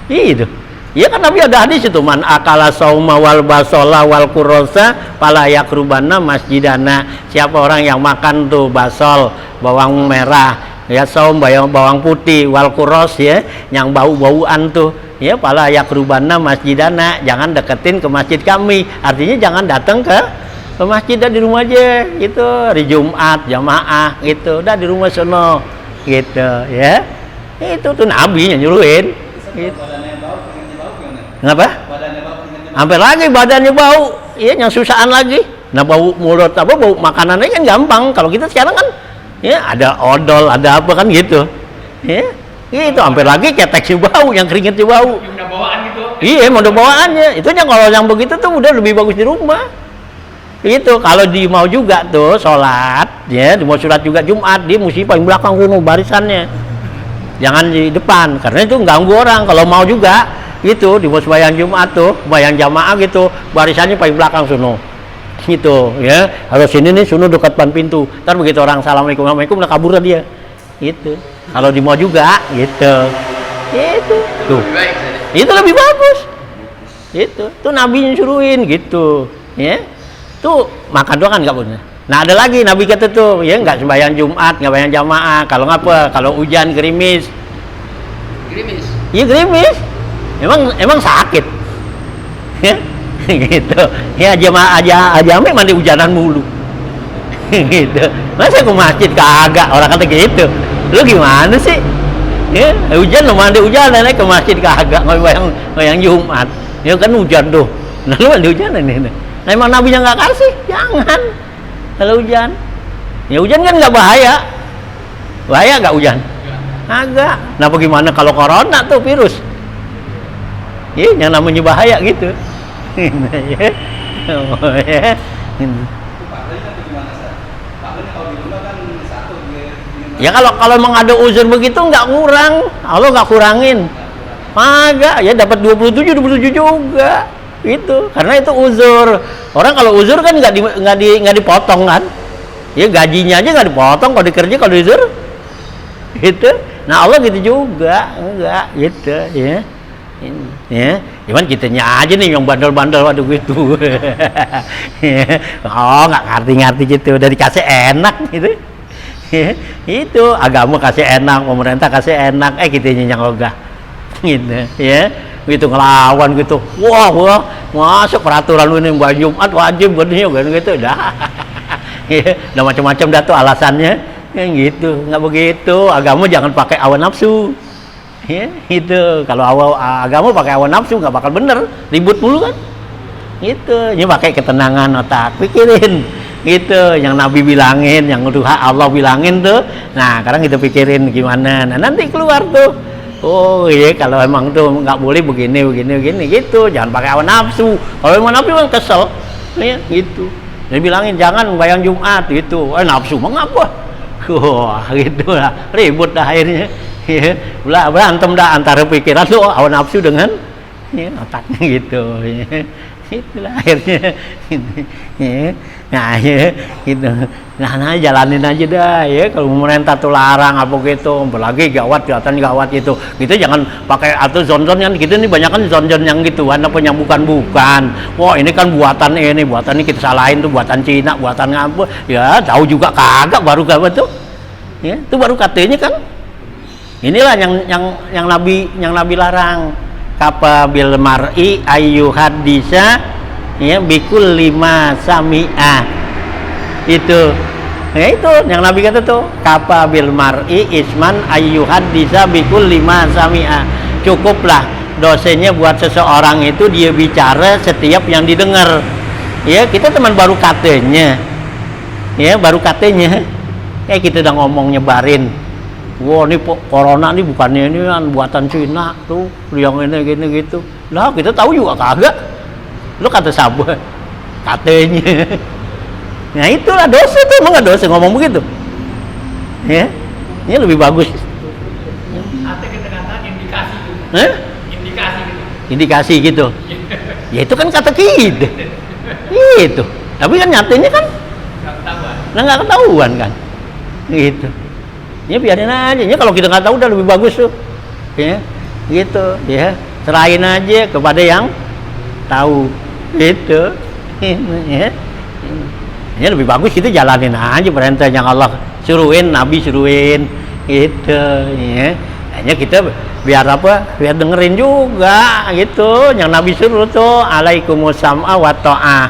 Itu. Iya kan Nabi ada hadis itu, man akala sauma wal basola wal kurosa pala yakrubana masjidana. Siapa orang yang makan tuh basol, bawang merah, ya saum bawang putih, wal kuros ya, yang bau-bauan tuh, ya pala yakrubana masjidana, jangan deketin ke masjid kami. Artinya jangan datang ke masjid, dah di rumah aja gitu, hari Jumat jamaah gitu, dah di rumah sono. Gitu ya, itu tuh Nabi yang nyuruhin. Gitu. Badannya bau, keringetnya bau gimana? Kenapa? Badannya bau, keringetnya bau. Hampir lagi badannya bau, iya yang susaan lagi. Nah bau mulut apa bau makanannya kan gampang. Kalau kita sekarang kan, ya ada odol, ada apa kan gitu. Ya, itu hampir lagi ketek si bau, yang keringetnya bau. Yang udah bawaan gitu. Iya, mau bawaannya. Itu yang kalau yang begitu tuh udah lebih bagus di rumah. Itu kalau di mau juga tuh sholat, ya, mau sholat juga Jumat, dia mesti paling belakang dulu barisannya, jangan di depan, karena itu ganggu orang. Kalau mau juga, itu di mau sembahyang Jumat tuh, sembahyang jamaah gitu, barisannya paling belakang suno, gitu, ya. Kalau sini nih suno dekat depan pintu, ntar begitu orang assalamualaikum, udah kabur dia, gitu. Kalau di mau juga, gitu, itu, tuh, itu lebih bagus, itu, tuh Nabi yang suruhin, gitu, ya. Tuh makan doang kan nggak boleh. Nah ada lagi Nabi kata tuh, ya nggak sembahyang Jumat, nggak sembahyang jamaah. Kalau ngapa? Kalau hujan gerimis. Gerimis. Iya gerimis. Emang sakit. Ya gitu. Ya aja mandi hujanan mulu. gitu. Masa ke masjid kagak, orang kata gitu. Lu gimana sih? Ya, hujan lu mandi hujan, naik ke masjid kagak, ngoyang Jumat. Ya kan hujan tuh. Nah lu mandi hujan ini. Nah emang Nabinya nggak kasih, jangan. Kalau hujan, ya hujan kan nggak bahaya. Bahaya nggak hujan? Agak. Nah bagaimana kalau corona tuh virus? Ya, yang namanya bahaya gitu. Oh, ya. Pahalanya kan gimana sih? Pahalanya kalau di rumah kan satu dia. Ya kalau emang ada uzur begitu nggak kurang, Allah nggak kurangin. Agak ya dapat 27 juga. Itu karena itu uzur. Orang kalau uzur kan nggak dipotong kan? Ya gajinya aja nggak dipotong kalau dikerja kalau uzur. Gitu. Nah Allah gitu juga, enggak gitu ya. Ya, cuman kitanya aja nih yang bandel-bandel waduh gitu. Oh nggak ngerti gitu, udah dikasih enak gitu. Itu agama kasih enak, pemerintah kasih enak, kitanya yang ogah gitu ya, gitu ngelawan gitu. Wah masuk peraturan ini buat Jumat wajib begini gitu dah. Udah macam-macam dah tuh alasannya ya gitu. Nggak begitu, agama jangan pakai hawa nafsu ya gitu. Kalau agama pakai hawa nafsu nggak bakal bener, ribut mulu kan gitu. Ini pakai ketenangan otak, pikirin gitu yang Nabi bilangin, yang Tuhan Allah bilangin tuh. Nah sekarang kita pikirin gimana, nah nanti keluar tuh. Oh iya kalau emang tuh nggak boleh begini gitu, jangan pakai hawa nafsu. Kalau emang nafsu kan kesel ya gitu. Dia bilangin jangan bayang Jumat gitu, nafsu mengapa? Wah gitu lah, ribut dah akhirnya. Ya, berantem dah antara pikiran tuh hawa nafsu dengan ya, otaknya gitu. Ya. Itulah akhirnya ya. Nah ya gitu. Nah jalanin aja dah ya. Kalau pemerintah tuh larang apa gitu, apalagi gawat itu gitu, jangan pakai atau zon-zon yang gitu. Nih banyak kan zon-zon yang gitu, apa yang bukan. Wah ini kan buatan ini kita salahin tuh buatan Cina, buatan apa ya, tahu juga kagak baru gawat tuh ya, itu baru katanya kan. Inilah yang Nabi larang. Kapa bil mar'i ayyuhadisa ya bikul 5 sami'ah. Itu ya itu yang Nabi kata tuh, kapa bil mar'i isman ayyuhadisa bikul 5 sami'ah. Cukuplah dosanya buat seseorang itu dia bicara setiap yang didengar. Ya kita teman baru katanya. Ya baru katanya. Kita udah ngomong nyebarin. Wah ini corona nih bukannya ini kan buatan Cina tuh, yang ini gini gitu. Lah kita tahu juga kagak. Lu kata sabar, katanya. Nah itulah dosa tuh, emang nggak dosa ngomong begitu. Ya, ini lebih bagus. Atau kita kata indikasi gitu. Indikasi gitu. Indikasi gitu. Ya itu kan kata kita. Gitu. Tapi kan nyatanya kan Nggak ketahuan. Nah nggak ketahuan kan. Gitu. Ya biarin aja, ya kalau kita nggak tahu udah lebih bagus tuh, ya, gitu, ya, serahin aja kepada yang tahu, gitu, ya lebih bagus kita jalanin aja perintah yang Allah suruhin, Nabi suruhin, gitu, ya, hanya kita biar apa, biar dengerin juga, gitu, yang Nabi suruh tuh, alaikumus sam'a wa ta'ah,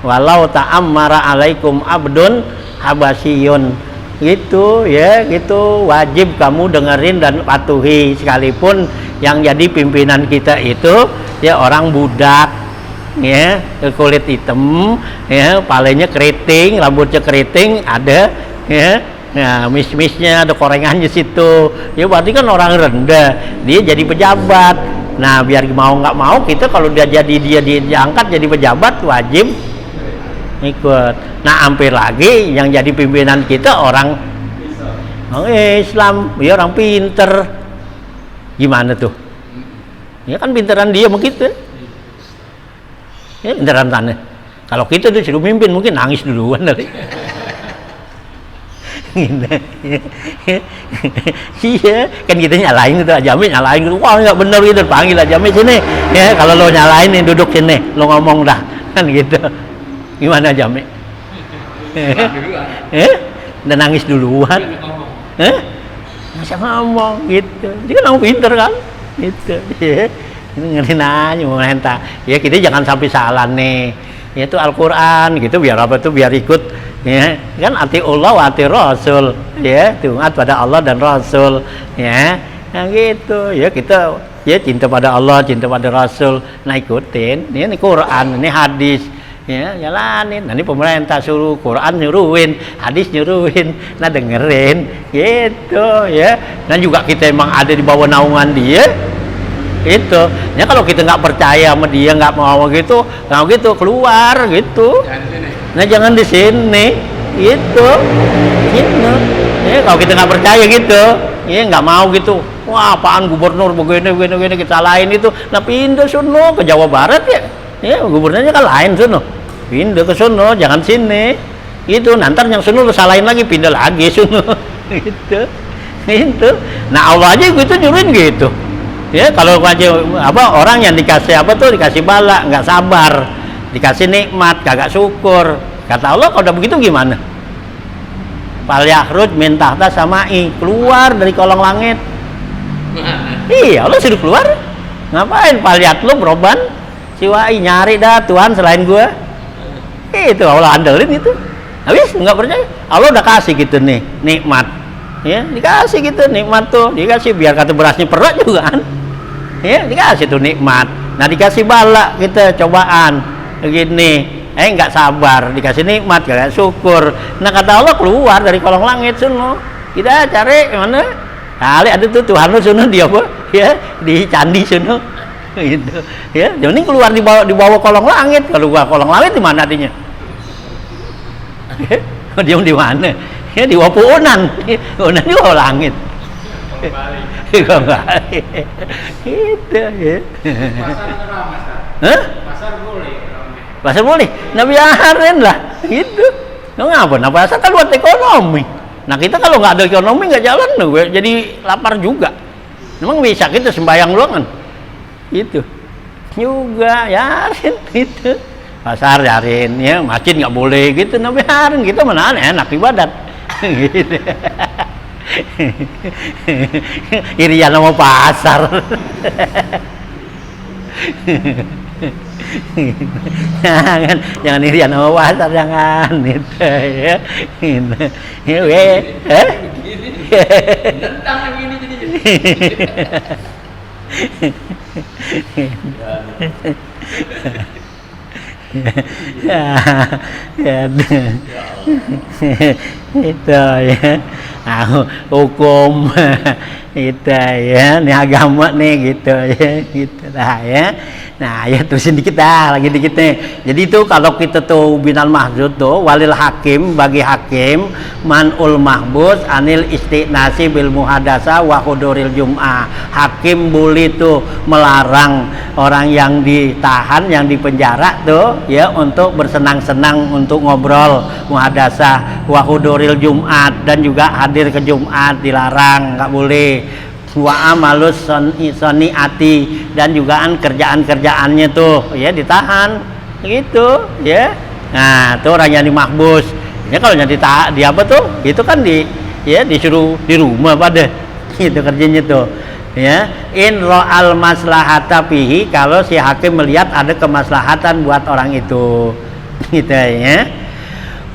walau ta'ammara alaikum abdun habasiyun. Gitu ya, gitu wajib kamu dengerin dan patuhi sekalipun yang jadi pimpinan kita itu ya orang budak ya, kulit hitam ya, palanya keriting, rambutnya keriting ada ya, nah mis-misnya ada korengannya situ ya, berarti kan orang rendah, dia jadi pejabat. Nah biar mau nggak mau kita kalau dia diangkat jadi pejabat wajib ikut. Nah hampir lagi yang jadi pimpinan kita orang Islam, ya orang pinter. Gimana tuh? Ya kan pinteran dia begitu. Ya pinteran tanah. Kalau kita tuh suruh mimpin mungkin nangis duluan dari. Iya, kan kita nyalain itu aja, nyalain gitu. Wah nggak bener gitu, panggil aja sini. Ya kalau lo nyalain nih duduk sini, lo ngomong dah, kan gitu. Gimana Jami? Udah nangis duluan. Masa ngomong gitu. Dia kan orang pinter kan? Gitu. Ya. Ini ngerin aja pemerintah. Ya kita jangan sampai salah nih. Ya itu Al-Quran gitu biar apa tuh biar ikut Ya, kan ati Allah wa ati Rasul, ya, taat pada Allah dan Rasul, ya. Nah gitu, ya kita ya cinta pada Allah, cinta pada Rasul, nah ikutin, ini Quran, ini hadis, ya jalanin. Nanti pemerintah suruh, Quran nyuruhin, hadis nyuruhin, nah dengerin, gitu, ya. Dan juga kita emang ada di bawah naungan dia. Itu ya kalau kita nggak percaya sama dia, nggak mau gitu keluar gitu. Nah jangan di sini gitu ya kalau kita nggak percaya gitu ya nggak mau gitu, wah apaan gubernur begini kita lain itu, nah pindah sono ke Jawa Barat ya gubernurnya kan lain sono, pindah ke sono jangan sini itu, nanti yang sono lu salahin lagi pindah lagi sono gitu. Nah Allah aja gitu nyuruhin gitu. Ya kalau orang yang dikasih dikasih bala nggak sabar, dikasih nikmat kagak syukur, kata Allah kalau udah begitu gimana? Fal yakhruj min tahta samai, keluar dari kolong langit. Iya Allah suruh keluar, ngapain? Fal yatlub roban siwai, nyari dah Tuhan selain gua. Itu Allah andelin itu. Habis nggak percaya, Allah udah kasih gitu nih nikmat, ya dikasih gitu nikmat tuh, dikasih biar kata berasnya perak juga kan. Ya dikasih tuh nikmat, nah dikasih bala kita cobaan begini, nggak sabar, dikasih nikmat gak syukur, nah kata Allah keluar dari kolong langit sono, kita cari mana kali ada tuh Tuhan lu sono, dia apa ya di candi sono gitu ya, jadi keluar di bawah kolong langit. Kalau gua kolong langit di mana artinya? Dia di mana? Ya di bawah puunan di bawah langit. Kembali itu ya. Pasar boleh, nah biarin lah gitu. Nah ngapa? Nah pasar kan buat ekonomi. Nah kita kalau nggak ada ekonomi nggak jalan tuh, jadi lapar juga. Memang bisa kita sembahyang doang kan? Itu juga yarin gitu. Pasar yarin ya, masjid nggak boleh gitu. Nah biarin, kita mana enak ibadat. Gitu. Irian sama pasar. jangan irian sama pasar, jangan itu ya. Tentang yang ini itu ya. Hukum itu ya, ini agama nih gitu ya, gitu dah ya. Nah ya terusin dikit dah, lagi dikit nih. Jadi itu kalau kita tuh binal mahzud tuh walil hakim, bagi hakim manul mahbus anil istinasi bil muhadasa wa huduril jum'ah. Hakim boleh tuh melarang orang yang ditahan, yang dipenjara tuh ya untuk bersenang-senang, untuk ngobrol muhadasa wa huduril jum'at, dan juga hadir ke Jumat dilarang, nggak boleh. Wa amalus soniati, dan jugaan kerjaan-kerjaannya tuh ya ditahan gitu ya. Nah itu orang yang dimahbus ya, kalau yang ditahan di apa tuh itu kan disuruh di rumah pada itu kerjanya tuh ya. In ro'al maslahata fihi, kalau si hakim melihat ada kemaslahatan buat orang itu gitu ya.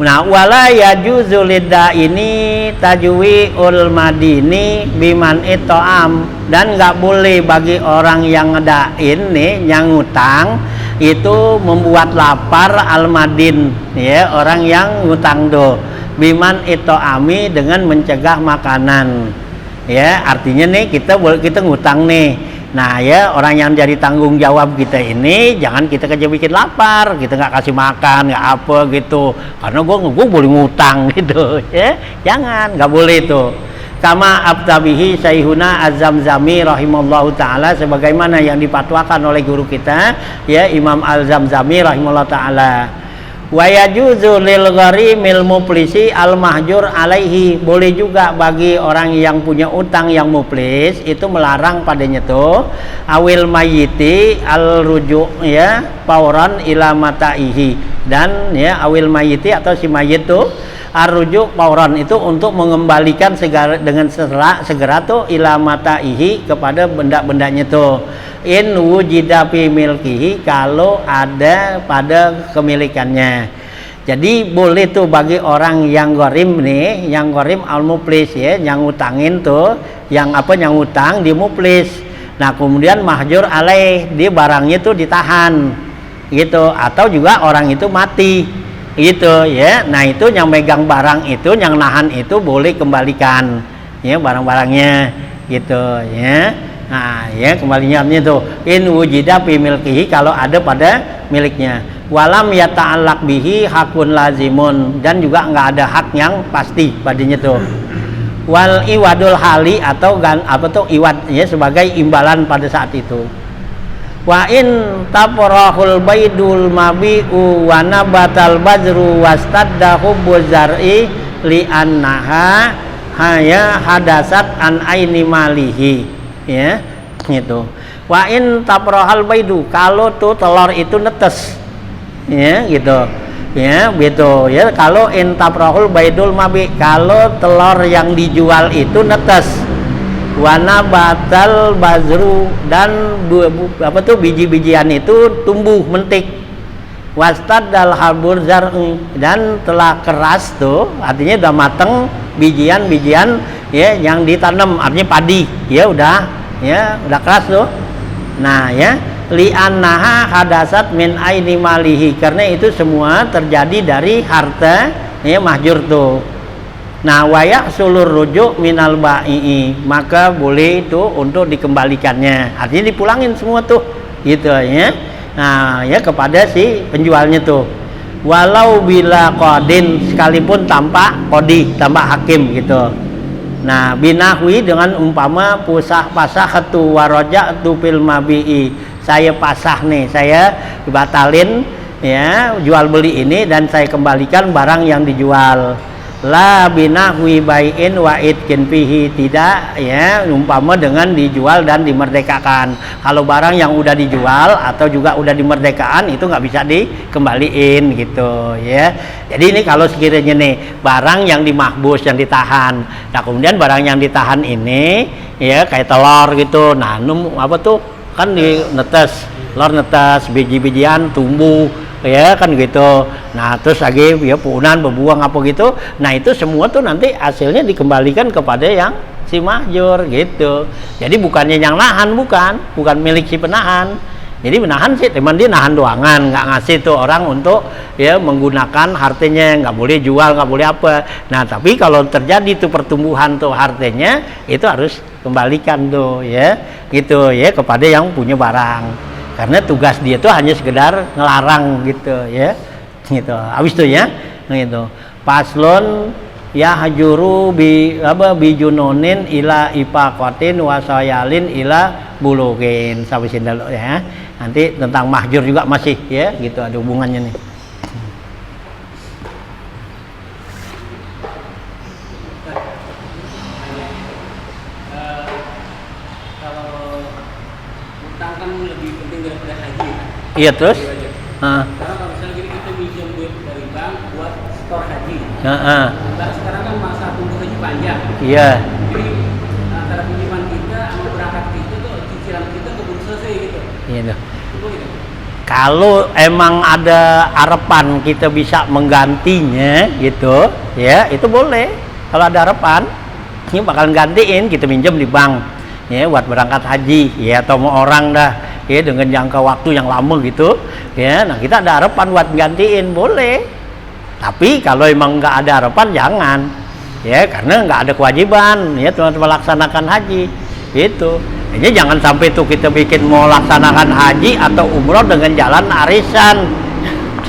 Nah wala yajuzu lidda ini tajwi ul madini biman itoam, dan nggak boleh bagi orang yang ngedain nih yang ngutang itu membuat lapar al madin ya, orang yang ngutang do biman itoami, dengan mencegah makanan ya. Artinya nih kita ngutang nih. Nah ya, orang yang jadi tanggung jawab kita ini jangan kita kerja bikin lapar, kita nggak kasih makan, nggak apa gitu, karena gue boleh ngutang gitu ya, jangan, nggak boleh itu. Kama abtabihi Sayyihuna Az-Zamzami rahimallahu ta'ala, sebagaimana yang dipatwakan oleh guru kita ya Imam Al-Zamzami rahimallahu ta'ala. Wa yajuzu lil gharimil muflisi al mahjur alaihi, boleh juga bagi orang yang punya utang yang muflis itu melarang padanya tuh awil mayiti al rujuk ya pauran ila mataihi, dan ya awil mayiti atau si mayit tuh ar-rujuk pauran itu untuk mengembalikan dengan segera tuh ila mataihi kepada benda-bendanya tuh. In wujida fi milkihi, kalau ada pada kemilikannya Jadi boleh tuh bagi orang yang gorim nih, yang gorim al-muflis ya, yang ngutangin tuh, yang ngutang di muflis. Nah kemudian mahjur alaih, dia barangnya tuh ditahan gitu, atau juga orang itu mati gitu ya. Nah itu yang megang barang itu, yang nahan itu boleh kembalikan ya barang-barangnya gitu ya. Nah ya kembaliannya tuh in wujida fi milkihi, kalau ada pada miliknya. Walam yata'allaq bihi hakun lazimun, dan juga nggak ada hak yang pasti padanya tuh. Wal iwadul hali, atau iwad ya, sebagai imbalan pada saat itu. Wa in taprahul baidul mabi'u wa nabatal badru wastadda hubbu zar'i li annaha haya hadasat an aini malihi ya gitu. Wa in taprahal baidu, kalau tuh telur itu netes ya gitu ya, gitu ya. Kalau intaprahul baidul mabi, kalau telur yang dijual itu netes, wana batal bazru, dan biji-bijian itu tumbuh mentik, wastad dal habur zar'i, dan telah keras tuh, artinya udah mateng bijian-bijian ya yang ditanam, artinya padi ya udah keras tuh. Nah ya, li'annaha hadasat min aini malihi, karena itu semua terjadi dari harta ya mahjur tuh. Nah wayak sulur rujuk minal ba'i, maka boleh itu untuk dikembalikannya, artinya dipulangin semua tuh gitu ya. Nah ya kepada si penjualnya tuh, walau bila qadin, sekalipun tanpa qadi, tanpa hakim gitu. Nah binahwi, dengan umpama pasahatu waraja'tu fil mabi'i, saya pasah nih, saya batalin ya jual beli ini dan saya kembalikan barang yang dijual. La binahwi bai'in wa idkin fihi, tidak ya umpama dengan dijual dan dimerdekakan. Kalau barang yang udah dijual atau juga udah dimerdekakan itu nggak bisa dikembaliin gitu ya. Jadi ini kalau sekiranya nih barang yang dimahbus, yang ditahan, nah kemudian barang yang ditahan ini ya kayak telur gitu, nah kan di netes, telur netes, biji-bijian tumbuh ya kan gitu. Nah terus lagi ya punan berbuang apa gitu, nah itu semua tuh nanti hasilnya dikembalikan kepada yang si mahjur gitu. Jadi bukannya yang nahan, bukan milik si penahan. Jadi menahan sih teman dia nahan doangan, nggak ngasih tuh orang untuk ya menggunakan hartanya, nggak boleh jual, nggak boleh apa. Nah tapi kalau terjadi tuh pertumbuhan tuh hartanya, itu harus kembalikan tuh ya gitu ya kepada yang punya barang, karena tugas dia tuh hanya sekedar ngelarang gitu ya gitu. Habis itu ya gitu. Paslon ya hajuru bijunonin ila ipaqatin wasayalin ila bulugin, sampai sini dulu ya. Nanti tentang mahjur juga masih ya gitu, ada hubungannya nih. Kalau utang kan lebih penting daripada haji kan? Iya terus? Karena kalau misalnya gini, kita minjem duit dari bank buat store haji. Nah, sekarang kan masa tunggu haji panjang. iya. Jadi antara pinjaman kita sama berangkat kita tuh cicilan kita keburu selesai gitu. Iya tuh. Itu gitu. Kalau emang ada harapan kita bisa menggantinya gitu ya, itu boleh. Kalau ada harapan ini bakal gantiin, kita minjem di bank ya buat berangkat haji ya, atau mau orang dah ya dengan jangka waktu yang lama gitu ya. Nah kita ada harapan buat gantiin, boleh. Tapi kalau emang nggak ada harapan jangan ya, karena nggak ada kewajiban ya teman-teman melaksanakan haji gitu. Jadi jangan sampai tuh kita bikin mau laksanakan haji atau umroh dengan jalan arisan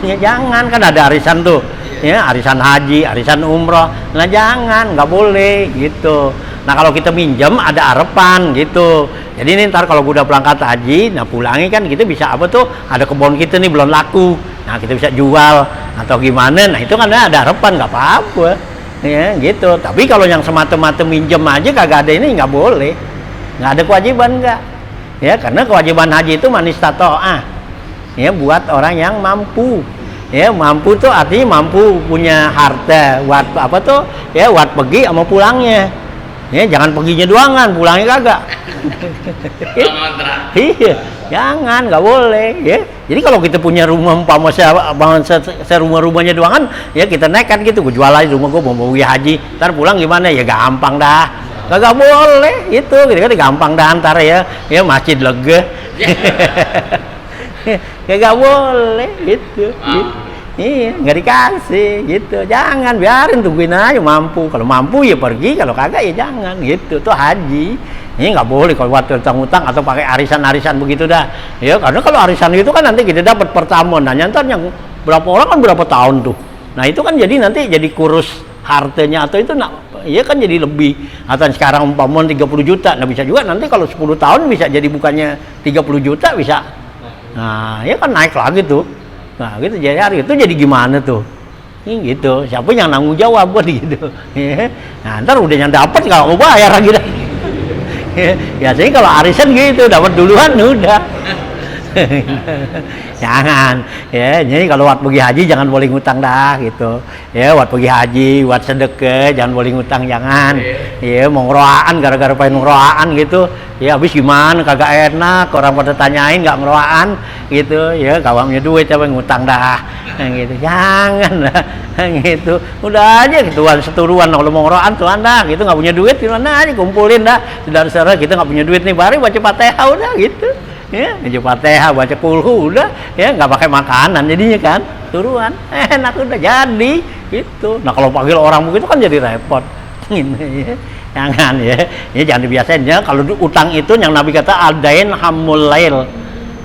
ya, jangan, kan ada arisan tuh ya, arisan haji, arisan umroh. Nah jangan, nggak boleh gitu. Nah kalau kita minjem ada harapan gitu, jadi ini ntar kalau udah berangkat haji, nah pulangi kan kita bisa ada kebun kita nih belum laku, nah kita bisa jual atau gimana, nah itu kan ada harapan, nggak apa-apa ya gitu. Tapi kalau yang semata-mata minjem aja kagak ada ini, nggak boleh, nggak ada kewajiban nggak ya, karena kewajiban haji itu manistato'ah ya, buat orang yang mampu ya. Mampu tuh artinya mampu punya harta buat buat pergi sama pulangnya ya, jangan perginya doangan, pulangnya kagak. Iya Jangan, nggak boleh ya. Jadi kalau kita punya rumah umpama rumah-rumahnya doang kan ya kita nekat gitu, gue jual aja rumah gue mau haji, ntar pulang gimana ya, gampang dah. Kagak boleh itu, kita gampang dah ntar ya masjid lega. Kagak boleh gitu. Iya, nggak dikasih gitu. Jangan, biarin, tungguin aja mampu. Kalau mampu ya pergi, kalau kagak ya jangan gitu. Tuh haji. Ini nggak boleh kalau buat utang-utang atau pakai arisan-arisan begitu dah. Ya, karena kalau arisan itu kan nanti kita dapat per tahun. Nah, nyantar yang berapa orang kan berapa tahun tuh. Nah, itu kan jadi nanti jadi kurus hartanya atau itu ya kan jadi lebih. Atau sekarang umpamanya 30 juta. Nah, bisa juga nanti kalau 10 tahun bisa jadi bukannya 30 juta bisa. Nah, ya kan naik lagi tuh. Nah, gitu jadi hari itu jadi gimana tuh? Ini gitu. Siapa yang nanggung jawab buat gitu. Nah, ntar udah yang dapat kalau mau bayar lagi dah. Biasanya kalau arisan gitu dapat duluan udah. Jangan ya, jadi kalau buat pergi haji jangan boleh ngutang dah gitu ya. Buat pergi haji, buat sedekah jangan boleh ngutang, jangan ya. Mau ngeroaan gara-gara pengen ngeroaan gitu ya, habis gimana kagak enak, orang pada tanyain nggak ngeroaan gitu ya, kalau punya duit coba ngutang dah gitu. Jangan lah gitu, udah aja gituan seturuan. Kalau mau ngeroaan tuan dah gitu, nggak punya duit gimana aja kumpulin dah saudara-saudara kita nggak punya duit nih, baru baca Fatihah udah gitu ya, baca Fatihah, baca kulhu udah ya, nggak pakai makanan jadinya kan turuan enak udah jadi gitu. Nah, kalau panggil orang begitu kan jadi repot gitu ya. Jangan ya, jangan dibiasain ya. Kalau utang itu yang Nabi kata adain hamul lail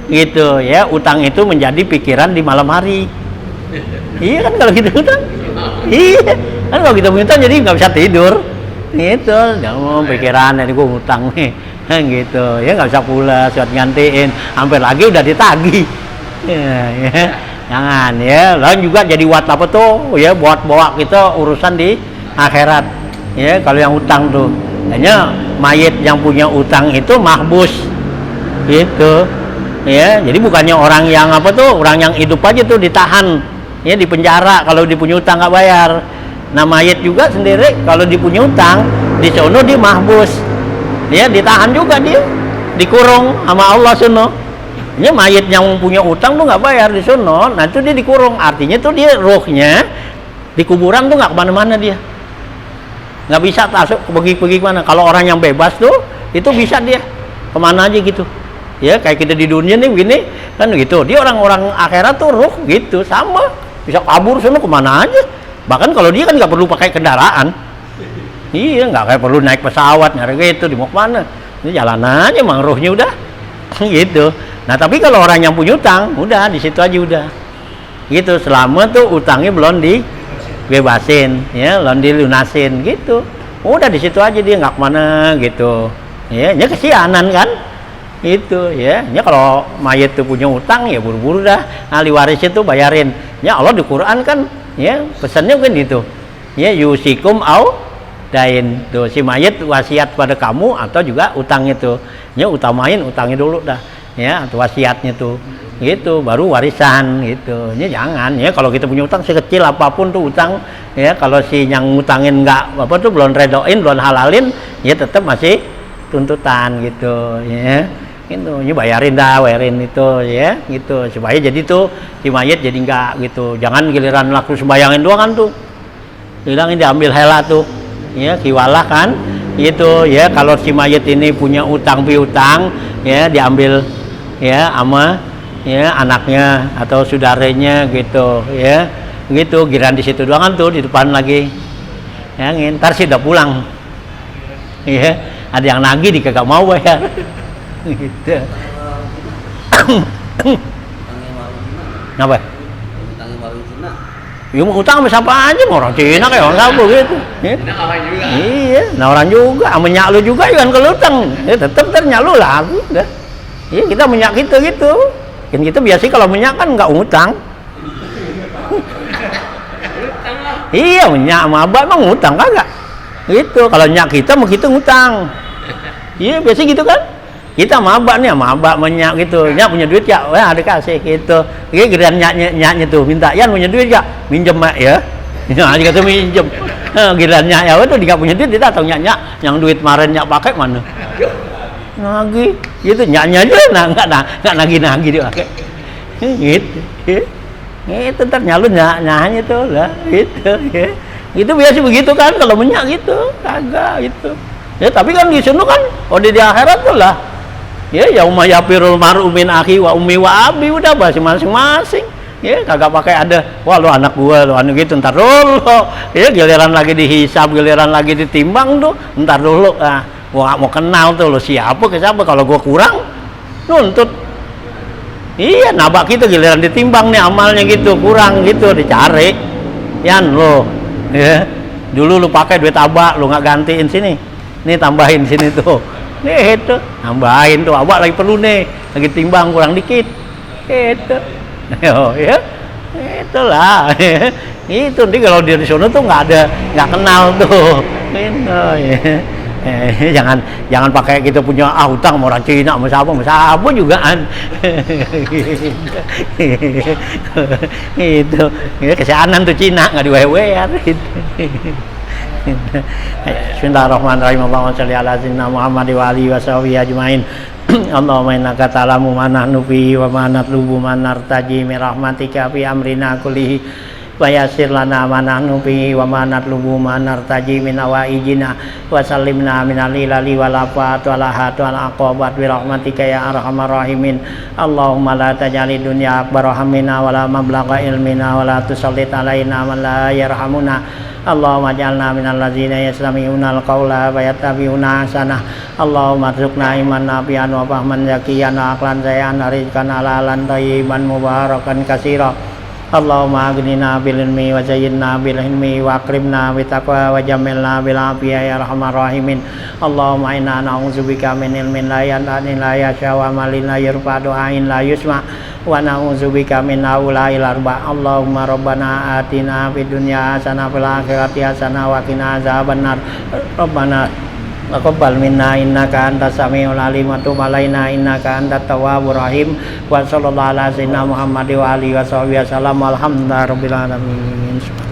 gitu ya, utang itu menjadi pikiran di malam hari. Iya kan kalau gitu utang, iya kan kalau kita utang jadi nggak bisa tidur gitu, jangan pikiran ini gue utang nih gitu ya, nggak bisa pula suat gantiin, hampir lagi udah ditagih ya. Jangan ya. Lalu juga jadi buat apa tuh ya, buat bawa kita urusan di akhirat ya. Kalau yang utang tuh hanya mayit yang punya utang itu mahbus gitu ya. Jadi bukannya orang yang apa tuh, orang yang hidup aja tuh ditahan ya, di penjara kalau dipunya utang nggak bayar. Nah, mayit juga sendiri kalau dipunya utang di sono dia mahbus. Dia ditahan juga, dia dikurung sama Allah sono. Ini mayit yang punya utang tuh nggak bayar di sono, nah itu dia dikurung. Artinya tuh dia ruhnya di kuburan tuh nggak kemana-mana, dia nggak bisa masuk pergi kemana. Kalau orang yang bebas tuh itu bisa dia kemana aja gitu ya, kayak kita di dunia nih begini kan gitu. Dia orang-orang akhirat tuh ruh gitu sama, bisa kabur sono kemana aja. Bahkan kalau dia kan nggak perlu pakai kendaraan. Iya, nggak kayak perlu naik pesawat nyari gitu, di mau kemana? Ini jalan aja, emang rohnya udah gitu. Nah, tapi kalau orang yang punya utang, udah di situ aja udah gitu. Selama tuh utangnya belum dibebasin, ya, belum dilunasin gitu. Udah di situ aja, dia nggak kemana gitu. Ya, ini kesianan kan? Itu ya. Ya kalau mayat tuh punya utang ya buru-buru dah ahli waris itu bayarin. Ya Allah di Quran kan ya pesannya kan gitu. Ya yusikum au dain tuh, si mayat wasiat pada kamu atau juga utang itu ya, utamain utangnya dulu dah ya, atau wasiatnya tuh gitu, baru warisan gitu ya. Jangan ya, kalau kita punya utang sekecil apapun tuh utang ya, kalau si yang ngutangin nggak apa tuh belum redoin, belum halalin ya, tetap masih tuntutan gitu ya. Gitu, ini bayarin itu ya gitu, supaya jadi tuh si mayat jadi nggak gitu. Jangan giliran laku sembayangin doang kan tuh hilangin, diambil hela tuh ya, kiwalah kan gitu ya. Kalau si mayat ini punya utang piutang ya, diambil ya sama ya anaknya atau saudaranya gitu ya, gitu giran di situ doang kan tuh, di depan lagi ya, ntar sih udah pulang ya, ada yang nagih di kagak mau ya gitu. Kenapa? Ya mau utang sama siapa aja, mau orang Cina kayak orang Sabu gitu. Ya. Iya, nah orang juga, sama nyak lu juga kan kalau utang, ya tetep nyak lu lah, udah. Iya, kita menyak gitu. Kan kita biasanya kalau menyak kan nggak ngutang. Iya, menyak sama abah emang ngutang kagak? Gitu, kalau nyak kita mau kita ngutang. Iya, biasa gitu kan? Kita sama abah nih, sama abah menyak gitu. Nyak punya duit ya, wah ada kasih gitu. Iya, giliran nyaknya tuh minta, "Yan punya duit ya?" "Minjem mak ya." Nah, dia kata minjem. Giliran nyak ya tuh dia punya duit, dia datang nyak yang duit kemarin nyak pakai mana? nagih gitu, nyanyi aja nggak nagih dia pakai gitu itu ntar nyalun nyanyi tuh lah gitu ya. Itu biasa begitu kan kalau minyak gitu kagak gitu ya. Tapi kan di sana kan di akhirat tuh lah ya, yauma yafirul mar'u min akhi wa ummi wa abi, udah masing-masing ya, kagak pakai ada wah lu anak gua lu anu gitu, ntar dulu ya, giliran lagi dihisab, giliran lagi ditimbang tuh ntar dulu. Gua mau kenal tuh lo siapa ke siapa, kalau gua kurang nuntut. Iya, nabak kita giliran ditimbang nih amalnya gitu, kurang gitu dicari. Yan lo, ya. Dulu lu pakai duit abak, lu nggak gantiin sini. Nih tambahin sini tuh. Nih itu, tambahin tuh, abak lagi perlu nih, lagi timbang kurang dikit. Itu. Ya. Itulah. Itu nanti kalau di sana tuh nggak kenal tuh. Itu ya. Jangan pakai kita punya utang sama orang Cina sama siapa juga kan. Itu ya, kesianan tuh Cina nggak diwewer gitu. Bismillahirrahmanirrahim. Allahumma sholli ala sayyidina Muhammad wa alihi washabihi ajmain. Allahumma innaka ta'lamu ma nahnu fihi wa ma natlubu ma nartaji min rahmatika fi amrina kullihi wa yassir lana ma nahnu fihi wa ma natlubu ma nartaji min awaijina wa sallimna min alilali wal afat wal ahat wal aqabat bi rahmatika ya arhamar rahimin. Allahumma la taj'alid dunya akbar hammina wa la mablagha ilmina wa la tusallit alaina man la yarhamuna. Allahumma ja'alna minal ladzina yastami'una al-qawla wa yattabi'una ahsanah. Allahumma rzuqna iman nafi'an wa fahman zakiyan wa aqlan sayan wa rizqan halalan thayyiban mubarakan katsira. Allahumma aghnina bil ilmi wa zayyinna bil hilmi wa akrimna bit taqwa wa jammilna bil afiyah ya arhamar rahimin. Allahumma inna na'udzubika min ilmin la yanfa'u la yasha wa amalin la yurfa du'ain la yusma wa na'udzubika min aula'il arba. Allahumma rabbana atina fid dunya hasanah wa fil akhirati hasanah wa qina azabannar. Rabbana taqabbal minna innaka antas samiul alim wa tub alaina innaka antat tawwabur rahim. Wa sallallahu ala sayyidina Muhammad wa alihi wa sahbihi wasallam. Alhamdulillahirabbil alamin.